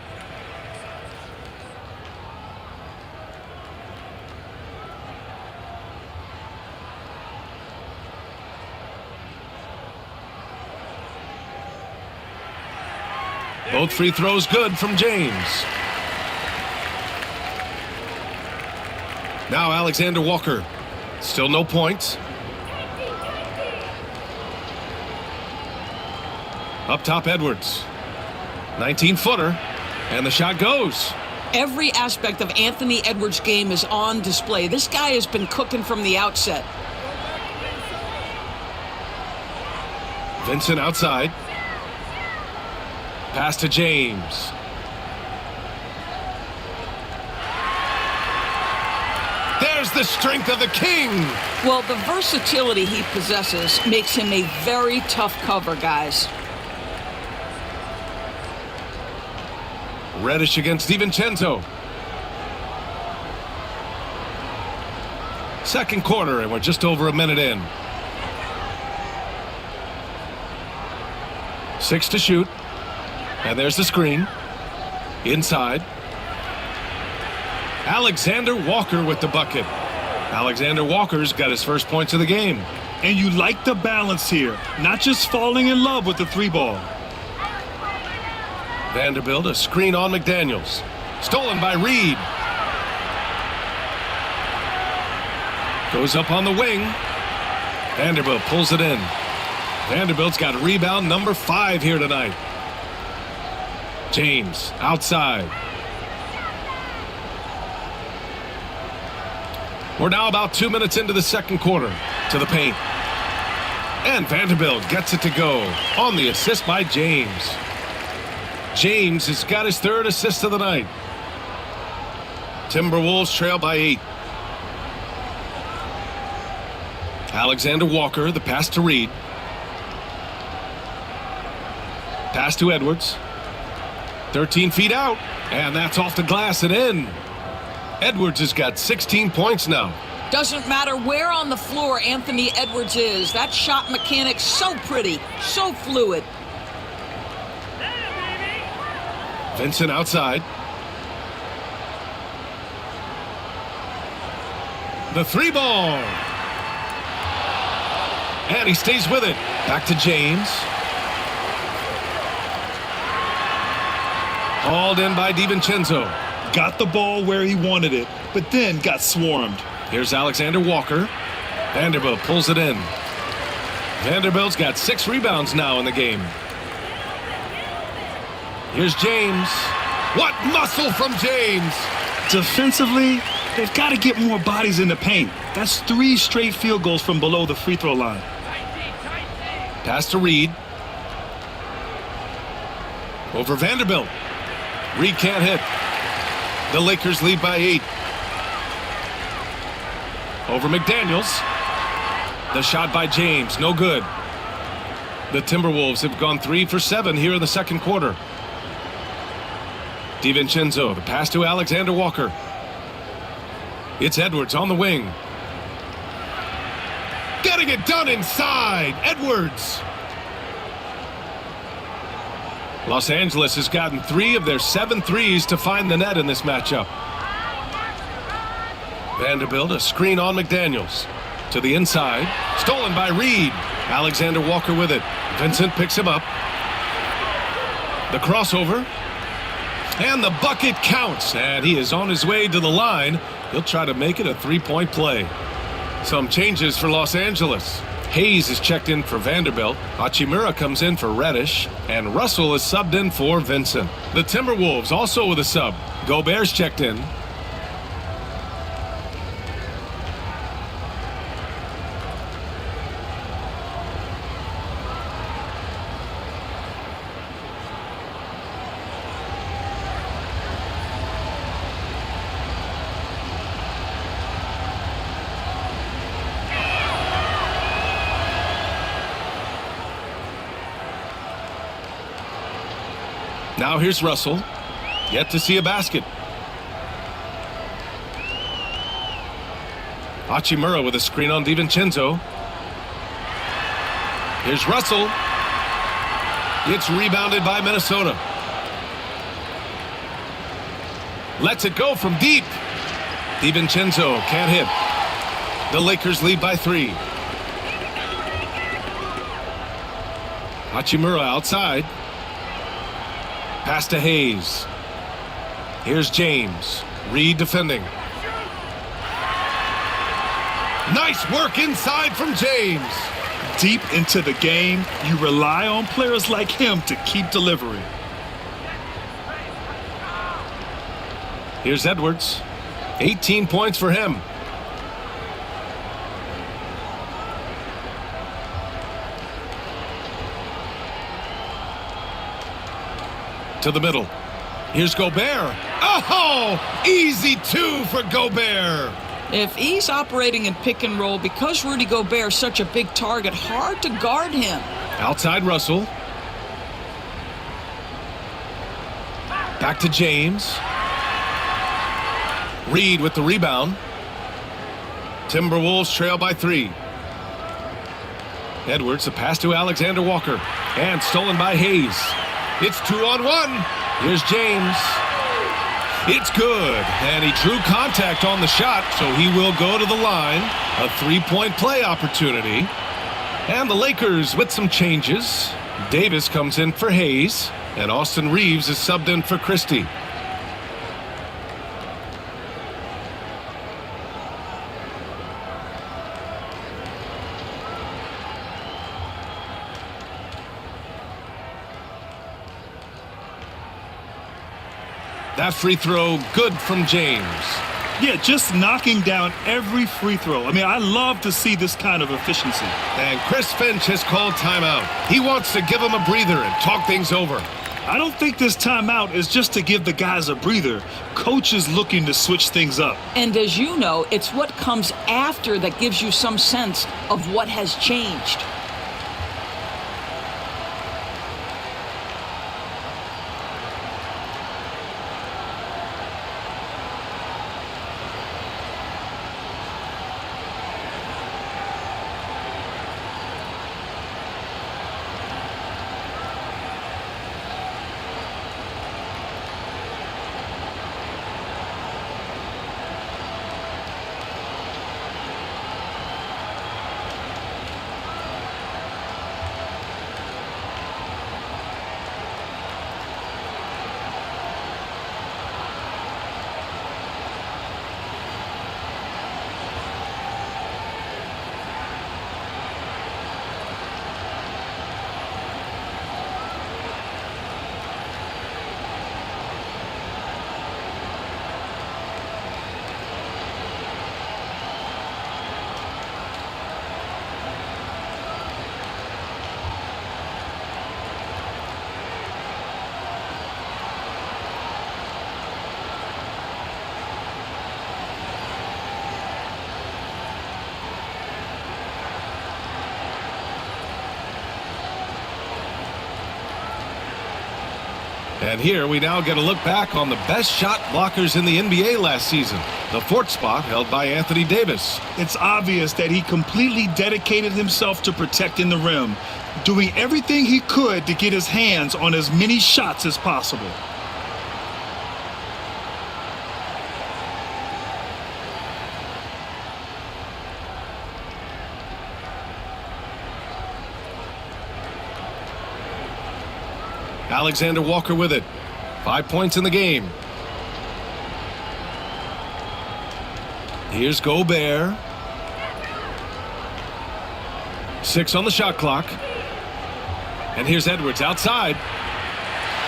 K: Both free throws good from James. Now Alexander Walker. Still no points. Up top, Edwards. 19-footer. And the shot goes.
J: Every aspect of Anthony Edwards' game is on display. This guy has been cooking from the outset.
K: Vincent outside. Pass to James. There's the strength of the king.
J: Well, the versatility he possesses makes him a very tough cover, guys.
K: Reddish against DiVincenzo. Second quarter, and we're just over a minute in. 6 to shoot. And there's the screen. Inside. Alexander Walker with the bucket. Alexander Walker's got his first points of the game.
L: And you like the balance here. Not just falling in love with the three ball.
K: Vanderbilt, a screen on McDaniels. Stolen by Reed. Goes up on the wing. Vanderbilt pulls it in. Vanderbilt's got rebound number 5 here tonight. James outside. We're now about 2 minutes into the second quarter. To the paint. And Vanderbilt gets it to go on the assist by James. James has got his 3rd assist of the night. Timberwolves trail by 8. Alexander Walker, the pass to Reed. Pass to Edwards. 13 feet out, and that's off the glass and in. Edwards has got 16 points now.
J: Doesn't matter where on the floor Anthony Edwards is. That shot mechanic's so pretty, so fluid.
K: Vincent outside. The 3 ball. And he stays with it. Back to James. Hauled in by DiVincenzo.
L: Got the ball where he wanted it, but then got swarmed.
K: Here's Alexander Walker. Vanderbilt pulls it in. Vanderbilt's got 6 rebounds now in the game. Here's James. What muscle from James!
L: Defensively, they've got to get more bodies in the paint. That's 3 straight field goals from below the free throw line.
K: Pass to Reed. Over Vanderbilt. Reed can't hit. The Lakers lead by 8. Over McDaniels. The shot by James, no good. The Timberwolves have gone 3 for 7 here in the second quarter. DiVincenzo, the pass to Alexander Walker. It's Edwards on the wing. Getting it done inside. Edwards. Los Angeles has gotten 3 of their 7 threes to find the net in this matchup. Vanderbilt, a screen on McDaniels. To the inside. Stolen by Reed. Alexander Walker with it. Vincent picks him up. The crossover. And the bucket counts. And he is on his way to the line. He'll try to make it a 3-point play. Some changes for Los Angeles. Hayes is checked in for Vanderbilt. Hachimura comes in for Reddish. And Russell is subbed in for Vincent. The Timberwolves also with a sub. Gobert's checked in. Now here's Russell. Yet to see a basket. Hachimura with a screen on DiVincenzo. Here's Russell. It's rebounded by Minnesota. Lets it go from deep. DiVincenzo can't hit. The Lakers lead by 3. Hachimura outside. Pass to Hayes. Here's James. Reed defending. Nice work inside from James.
L: Deep into the game, you rely on players like him to keep delivering.
K: Here's Edwards. 18 points for him. To the middle. Here's Gobert. Oh, easy two for Gobert.
J: If he's operating in pick and roll, because Rudy Gobert is such a big target, hard to guard him.
K: Outside Russell. Back to James. Reed with the rebound. Timberwolves trail by 3. Edwards, a pass to Alexander Walker. And stolen by Hayes. It's 2-on-1. Here's James. It's good. And he drew contact on the shot, so he will go to the line. A 3-point play opportunity. And the Lakers with some changes. Davis comes in for Hayes. And Austin Reeves is subbed in for Christie. That free throw, good from James.
L: Yeah, just knocking down every free throw. I mean, I love to see this kind of efficiency.
K: And Chris Finch has called timeout. He wants to give him a breather and talk things over.
L: I don't think this timeout is just to give the guys a breather. Coach is looking to switch things up.
J: And as you know, it's what comes after that gives you some sense of what has changed.
K: And here we now get a look back on the best shot blockers in the NBA last season. The 4th spot held by Anthony Davis.
L: It's obvious that he completely dedicated himself to protecting the rim, doing everything he could to get his hands on as many shots as possible.
K: Alexander Walker with it. 5 points in the game. Here's Gobert. 6 on the shot clock. And here's Edwards outside.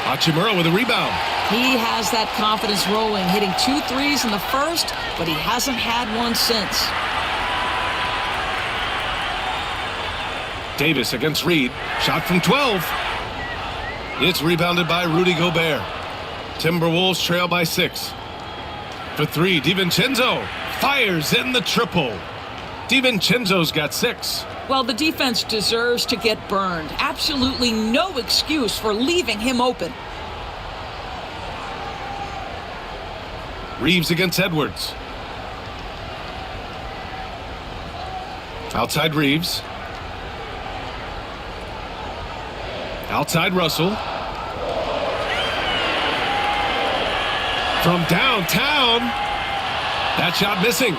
K: Hachimura with a rebound.
J: He has that confidence rolling, hitting 2 threes in the first, but he hasn't had one since.
K: Davis against Reed. Shot from 12. It's rebounded by Rudy Gobert. Timberwolves trail by 6. For 3, DiVincenzo fires in the triple. DiVincenzo's got 6.
J: Well, the defense deserves to get burned. Absolutely no excuse for leaving him open.
K: Reeves against Edwards. Outside Reeves. Outside Russell. From downtown. That shot missing.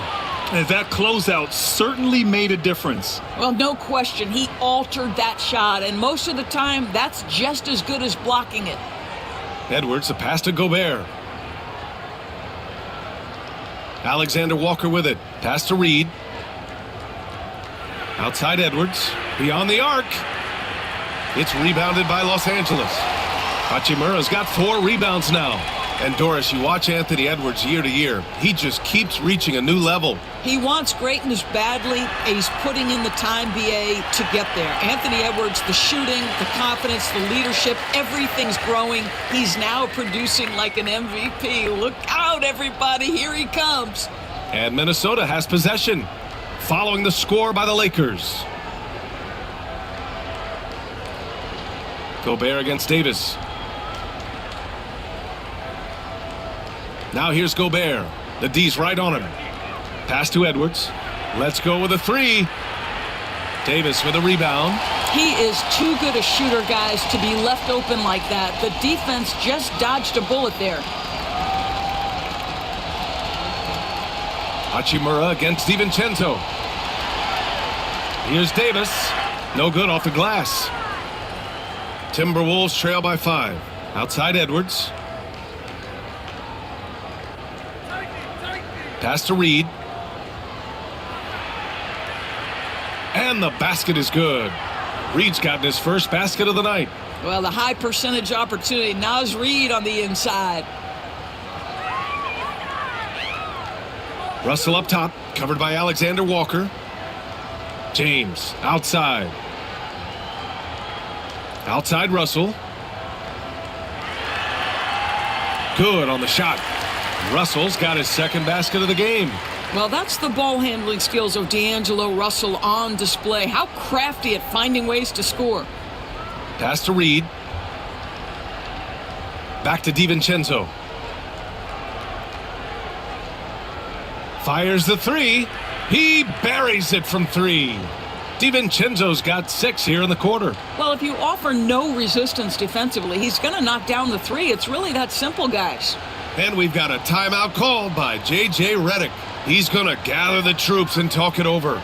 L: And that closeout certainly made a difference.
J: Well, no question. He altered that shot, and most of the time, that's just as good as blocking it.
K: Edwards, the pass to Gobert. Alexander Walker with it. Pass to Reed. Outside Edwards. Beyond the arc. It's rebounded by Los Angeles. Hachimura's got 4 rebounds now. And Doris, you watch Anthony Edwards year to year. He just keeps reaching a new level.
J: He wants greatness badly. He's putting in the time, BA, to get there. Anthony Edwards, the shooting, the confidence, the leadership, everything's growing. He's now producing like an MVP. Look out, everybody. Here he comes.
K: And Minnesota has possession, following the score by the Lakers. Gobert against Davis. Now here's Gobert. The D's right on him. Pass to Edwards. Let's go with a 3. Davis with a rebound.
J: He is too good a shooter, guys, to be left open like that. The defense just dodged a bullet there.
K: Hachimura against DiVincenzo. Here's Davis. No good off the glass. Timberwolves trail by 5. Outside Edwards. Pass to Reed. And the basket is good. Reed's gotten his first basket of the night.
J: Well, the high percentage opportunity. Naz Reed on the inside.
K: Russell up top, covered by Alexander Walker. James outside. Outside Russell. Good on the shot. Russell's got his second basket of the game.
J: Well, that's the ball handling skills of D'Angelo Russell on display. How crafty at finding ways to score.
K: Pass to Reed. Back to DiVincenzo. Fires the 3. He buries it from 3. DiVincenzo's got 6 here in the quarter.
J: Well, if you offer no resistance defensively, he's going to knock down the 3. It's really that simple, guys.
K: And we've got a timeout called by J.J. Redick. He's going to gather the troops and talk it over.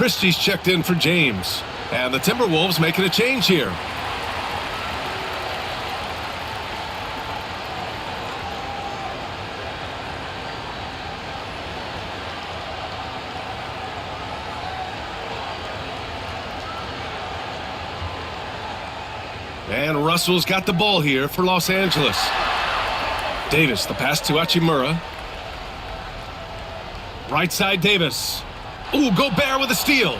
K: Christie's checked in for James. And the Timberwolves making a change here. And Russell's got the ball here for Los Angeles. Davis, the pass to Hachimura. Right side Davis. Ooh, Gobert with a steal.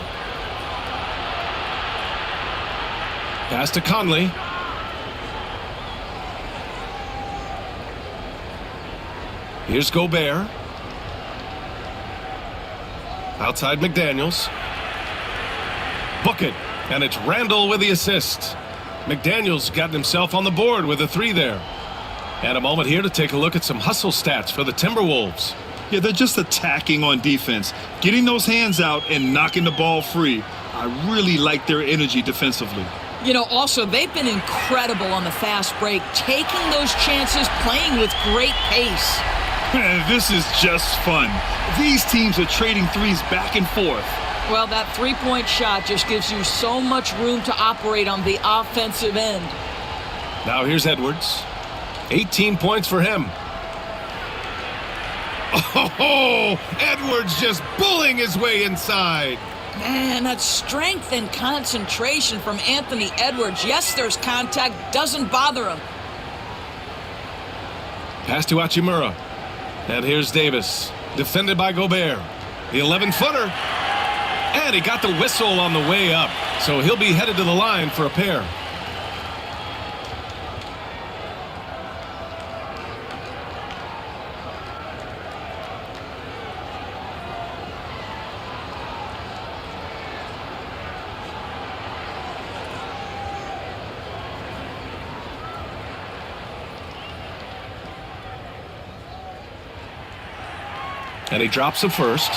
K: Pass to Conley. Here's Gobert. Outside McDaniels. Book it. And it's Randall with the assist. McDaniels gotten himself on the board with a 3 there. And a moment here to take a look at some hustle stats for the Timberwolves.
L: Yeah, they're just attacking on defense, getting those hands out and knocking the ball free. I really like their energy defensively.
J: You know, also, they've been incredible on the fast break, taking those chances, playing with great pace.
L: Man, this is just fun. These teams are trading threes back and forth.
J: Well, that three-point shot just gives you so much room to operate on the offensive end.
K: Now here's Edwards. 18 points for him. Oh, Edwards just bullying his way inside.
J: Man, that strength and concentration from Anthony Edwards. Yes, there's contact. Doesn't bother him.
K: Pass to Hachimura. And here's Davis. Defended by Gobert. The 11-footer. And he got the whistle on the way up. So he'll be headed to the line for a pair. And he drops the first.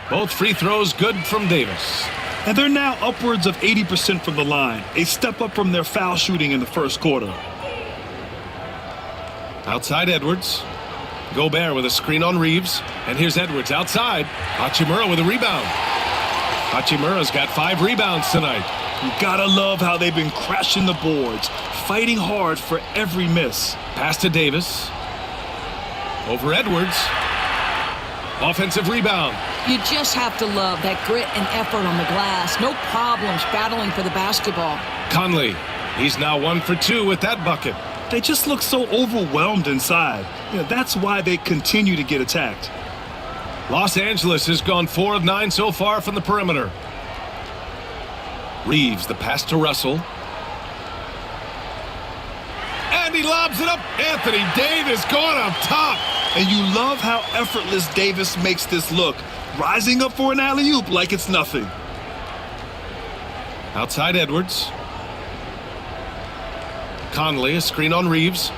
K: Both free throws good from Davis.
L: And they're now upwards of 80% from the line, a step up from their foul shooting in the first quarter.
K: Outside Edwards. Gobert with a screen on Reeves. And here's Edwards outside. Hachimura with a rebound. Hachimura's got 5 rebounds tonight.
L: You gotta love how they've been crashing the boards, fighting hard for every miss.
K: Pass to Davis. Over Edwards. Offensive rebound.
J: You just have to love that grit and effort on the glass. No problems battling for the basketball.
K: Conley. He's now 1 for 2 with that bucket.
L: They just look so overwhelmed inside. That's why they continue to get attacked.
K: Los Angeles has gone 4 of 9 so far from the perimeter. Reeves, the pass to Russell. And he lobs it up. Anthony Davis going up top.
L: And you love how effortless Davis makes this look, rising up for an alley-oop like it's nothing.
K: Outside Edwards. Conley, a screen on Reeves.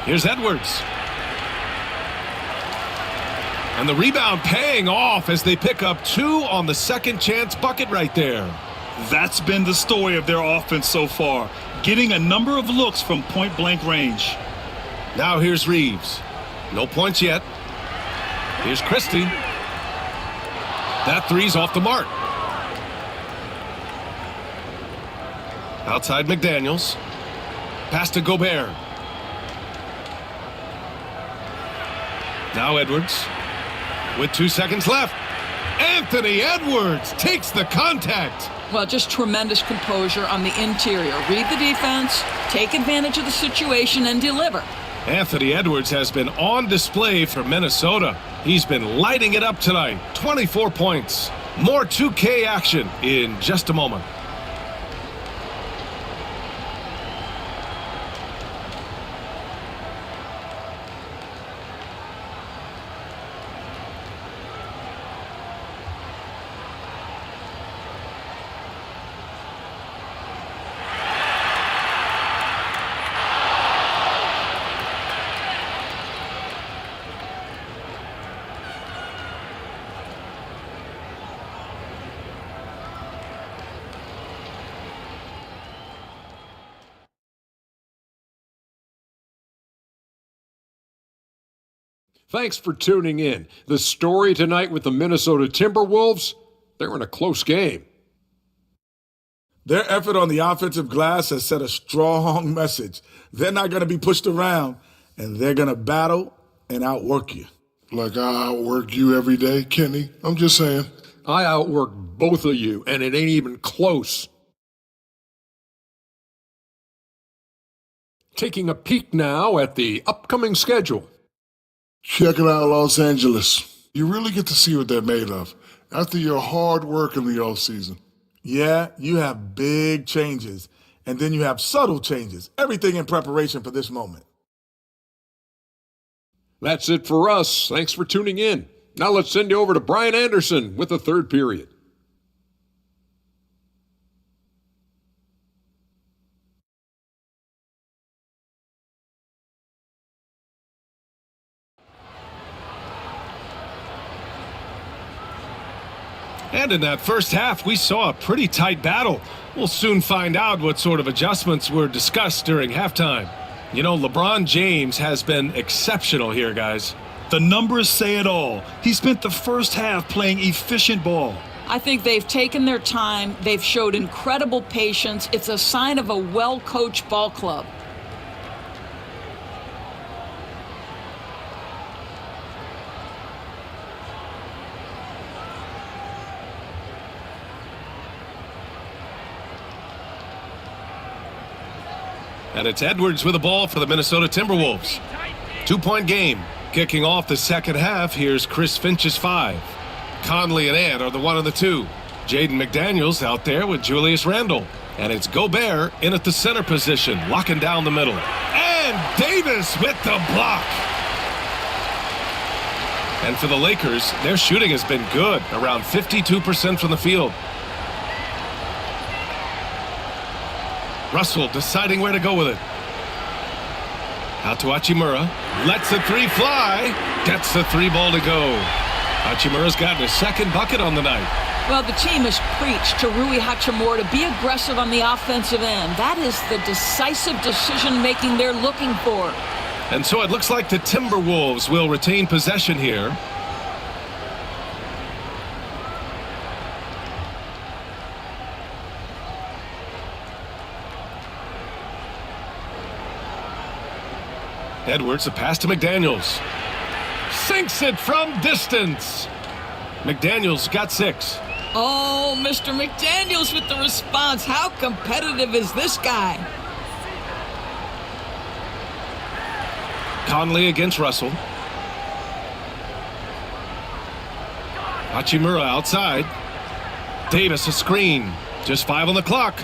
K: Here's Edwards. And the rebound paying off as they pick up 2 on the second chance bucket right there.
L: That's been the story of their offense so far, getting a number of looks from point-blank range.
K: Now here's Reeves. No points yet. Here's Christie. That three's off the mark. Outside McDaniels. Pass to Gobert. Now Edwards. With 2 seconds left. Anthony Edwards takes the contact.
J: Well, just tremendous composure on the interior. Read the defense, take advantage of the situation, and deliver.
K: Anthony Edwards has been on display for Minnesota. He's been lighting it up tonight. 24 points. More 2K action in just a moment.
G: Thanks for tuning in. The story tonight with the Minnesota Timberwolves, they're in a close game.
I: Their effort on the offensive glass has set a strong message. They're not going to be pushed around, and they're going to battle and outwork you.
H: Like I outwork you every day, Kenny? I'm just saying.
G: I outwork both of you, and it ain't even close. Taking a peek now at the upcoming schedule.
H: Check it out, Los Angeles. You really get to see what they're made of after your hard work in the offseason.
I: Yeah, you have big changes, and then you have subtle changes. Everything in preparation for this moment.
G: That's it for us. Thanks for tuning in. Now let's send you over to Brian Anderson with the third period.
K: And in that first half, we saw a pretty tight battle. We'll soon find out what sort of adjustments were discussed during halftime. You know, LeBron James has been exceptional here, guys.
L: The numbers say it all. He spent the first half playing efficient ball.
J: I think they've taken their time. They've showed incredible patience. It's a sign of a well-coached ball club.
K: And it's Edwards with the ball for the Minnesota Timberwolves. 2-point game. Kicking off the second half, here's Chris Finch's 5. Conley and Ant are the 1 and the 2. Jaden McDaniels out there with Julius Randle. And it's Gobert in at the center position, locking down the middle. And Davis with the block. And for the Lakers, their shooting has been good, around 52% from the field. Russell deciding where to go with it. Out to Hachimura. Lets the 3 fly. Gets the 3 ball to go. Hachimura's gotten his second bucket on the night.
J: Well, the team has preached to Rui Hachimura to be aggressive on the offensive end. That is the decisive decision-making they're looking for.
K: And so it looks like the Timberwolves will retain possession here. Edwards, a pass to McDaniels. Sinks it from distance. McDaniels got 6.
J: Oh, Mr. McDaniels with the response. How competitive is this guy?
K: Conley against Russell. Hachimura outside. Davis a screen. Just 5 on the clock.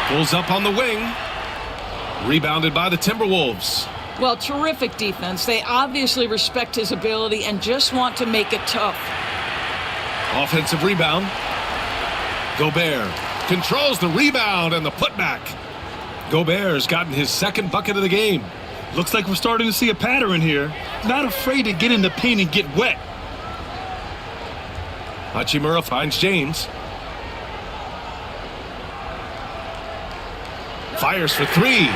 K: Pulls up on the wing. Rebounded by the Timberwolves.
J: Well, terrific defense. They obviously respect his ability and just want to make it tough.
K: Offensive rebound. Gobert controls the rebound and the putback. Gobert's gotten his second bucket of the game.
L: Looks like we're starting to see a pattern here. Not afraid to get in the paint and get wet.
K: Hachimura finds James. Fires for 3.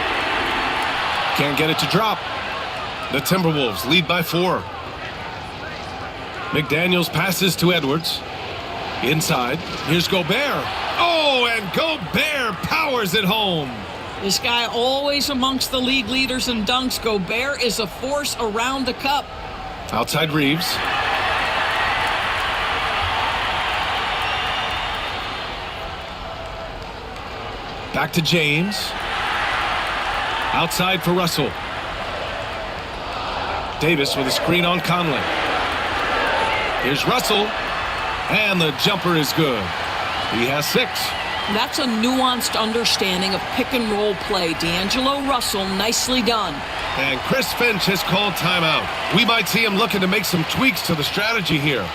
K: Can't get it to drop. The Timberwolves lead by 4. McDaniels passes to Edwards. Inside. Here's Gobert. Oh, and Gobert powers it home.
J: This guy always amongst the league leaders in dunks. Gobert is a force around the cup.
K: Outside Reeves. Back to James. Outside for Russell. Davis with a screen on Conley. Here's Russell. And the jumper is good. He has 6.
J: That's a nuanced understanding of pick and roll play. D'Angelo Russell, nicely done.
K: And Chris Finch has called timeout. We might see him looking to make some tweaks to the strategy here.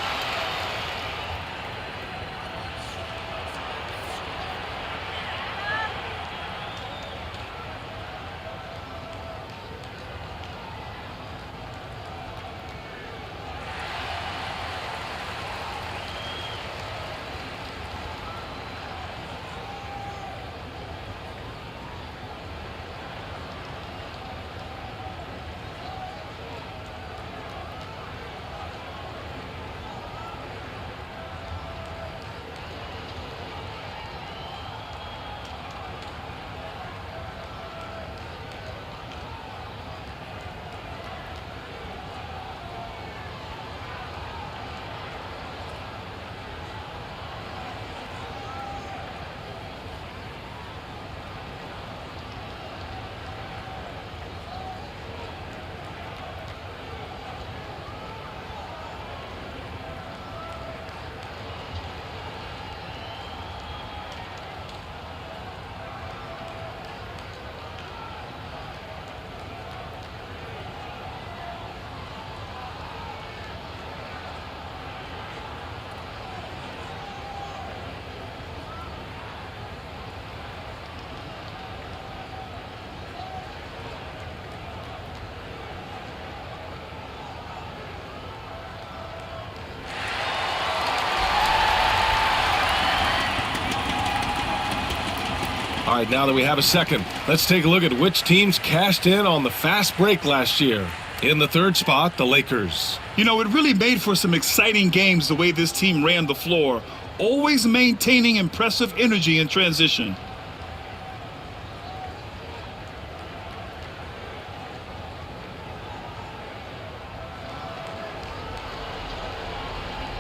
K: All right, now that we have a second, let's take a look at which teams cashed in on the fast break last year. In the third spot, the Lakers.
L: You know, it really made for some exciting games the way this team ran the floor, always maintaining impressive energy in transition.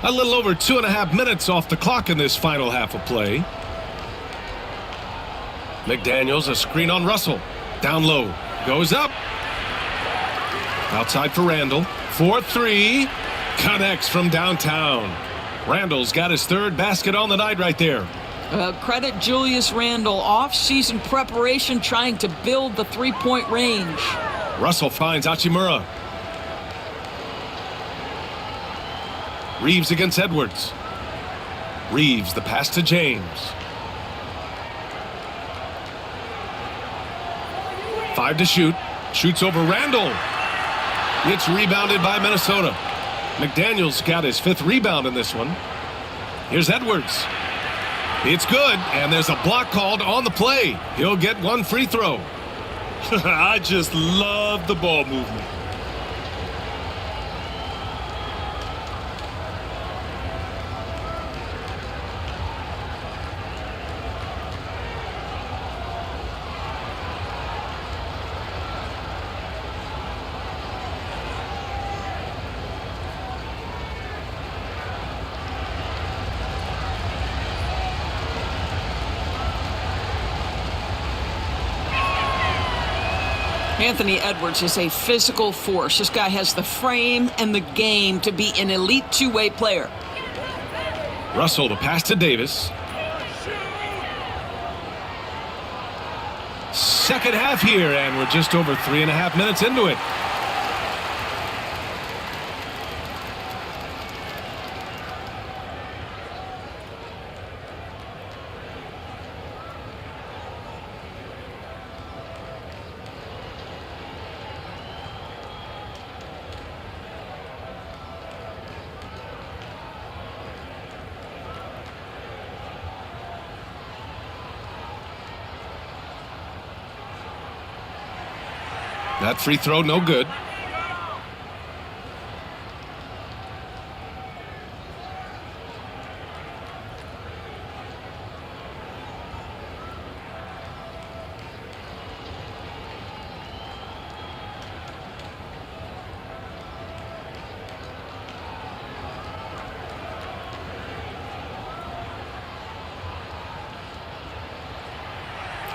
K: A little over 2.5 minutes off the clock in this final half of play. McDaniels, a screen on Russell. Down low. Goes up. Outside for Randall. 4-3. Connects from downtown. Randall's got his third basket on the night right there.
J: Credit Julius Randle. Off-season preparation trying to build the three-point range.
K: Russell finds Hachimura. Reeves against Edwards. Reeves, the pass to James. 5 to shoot. Shoots over Randall. It's rebounded by Minnesota. McDaniels got his 5th rebound in this one. Here's Edwards. It's good, and there's a block called on the play. He'll get 1 free throw.
L: I just love the ball movement.
J: Anthony Edwards is a physical force. This guy has the frame and the game to be an elite two-way player.
K: Russell, the pass to Davis. Second half here, and we're just over 3.5 minutes into it. That free throw, no good.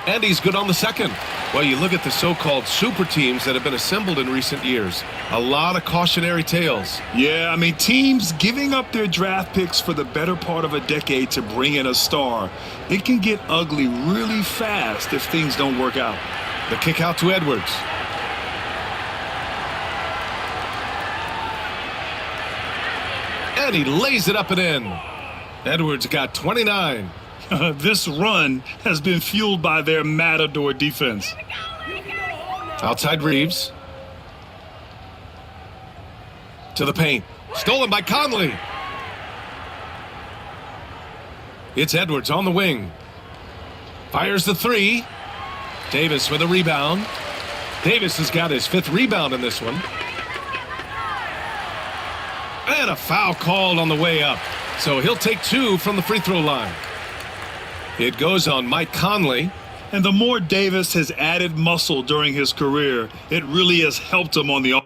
K: And he's good on the second. Well, you look at the so-called super teams that have been assembled in recent years. A lot of cautionary tales.
L: Yeah, I mean, teams giving up their draft picks for the better part of a decade to bring in a star. It can get ugly really fast if things don't work out.
K: The kick out to Edwards. And he lays it up and in. Edwards got 29.
L: This run has been fueled by their matador defense.
K: Outside Reeves. To the paint. Stolen by Conley. It's Edwards on the wing. Fires the 3. Davis with a rebound. Davis has got his 5th rebound in this one. And a foul called on the way up. So he'll take 2 from the free throw line. It goes on Mike Conley.
L: And the more Davis has added muscle during his career, it really has helped him on the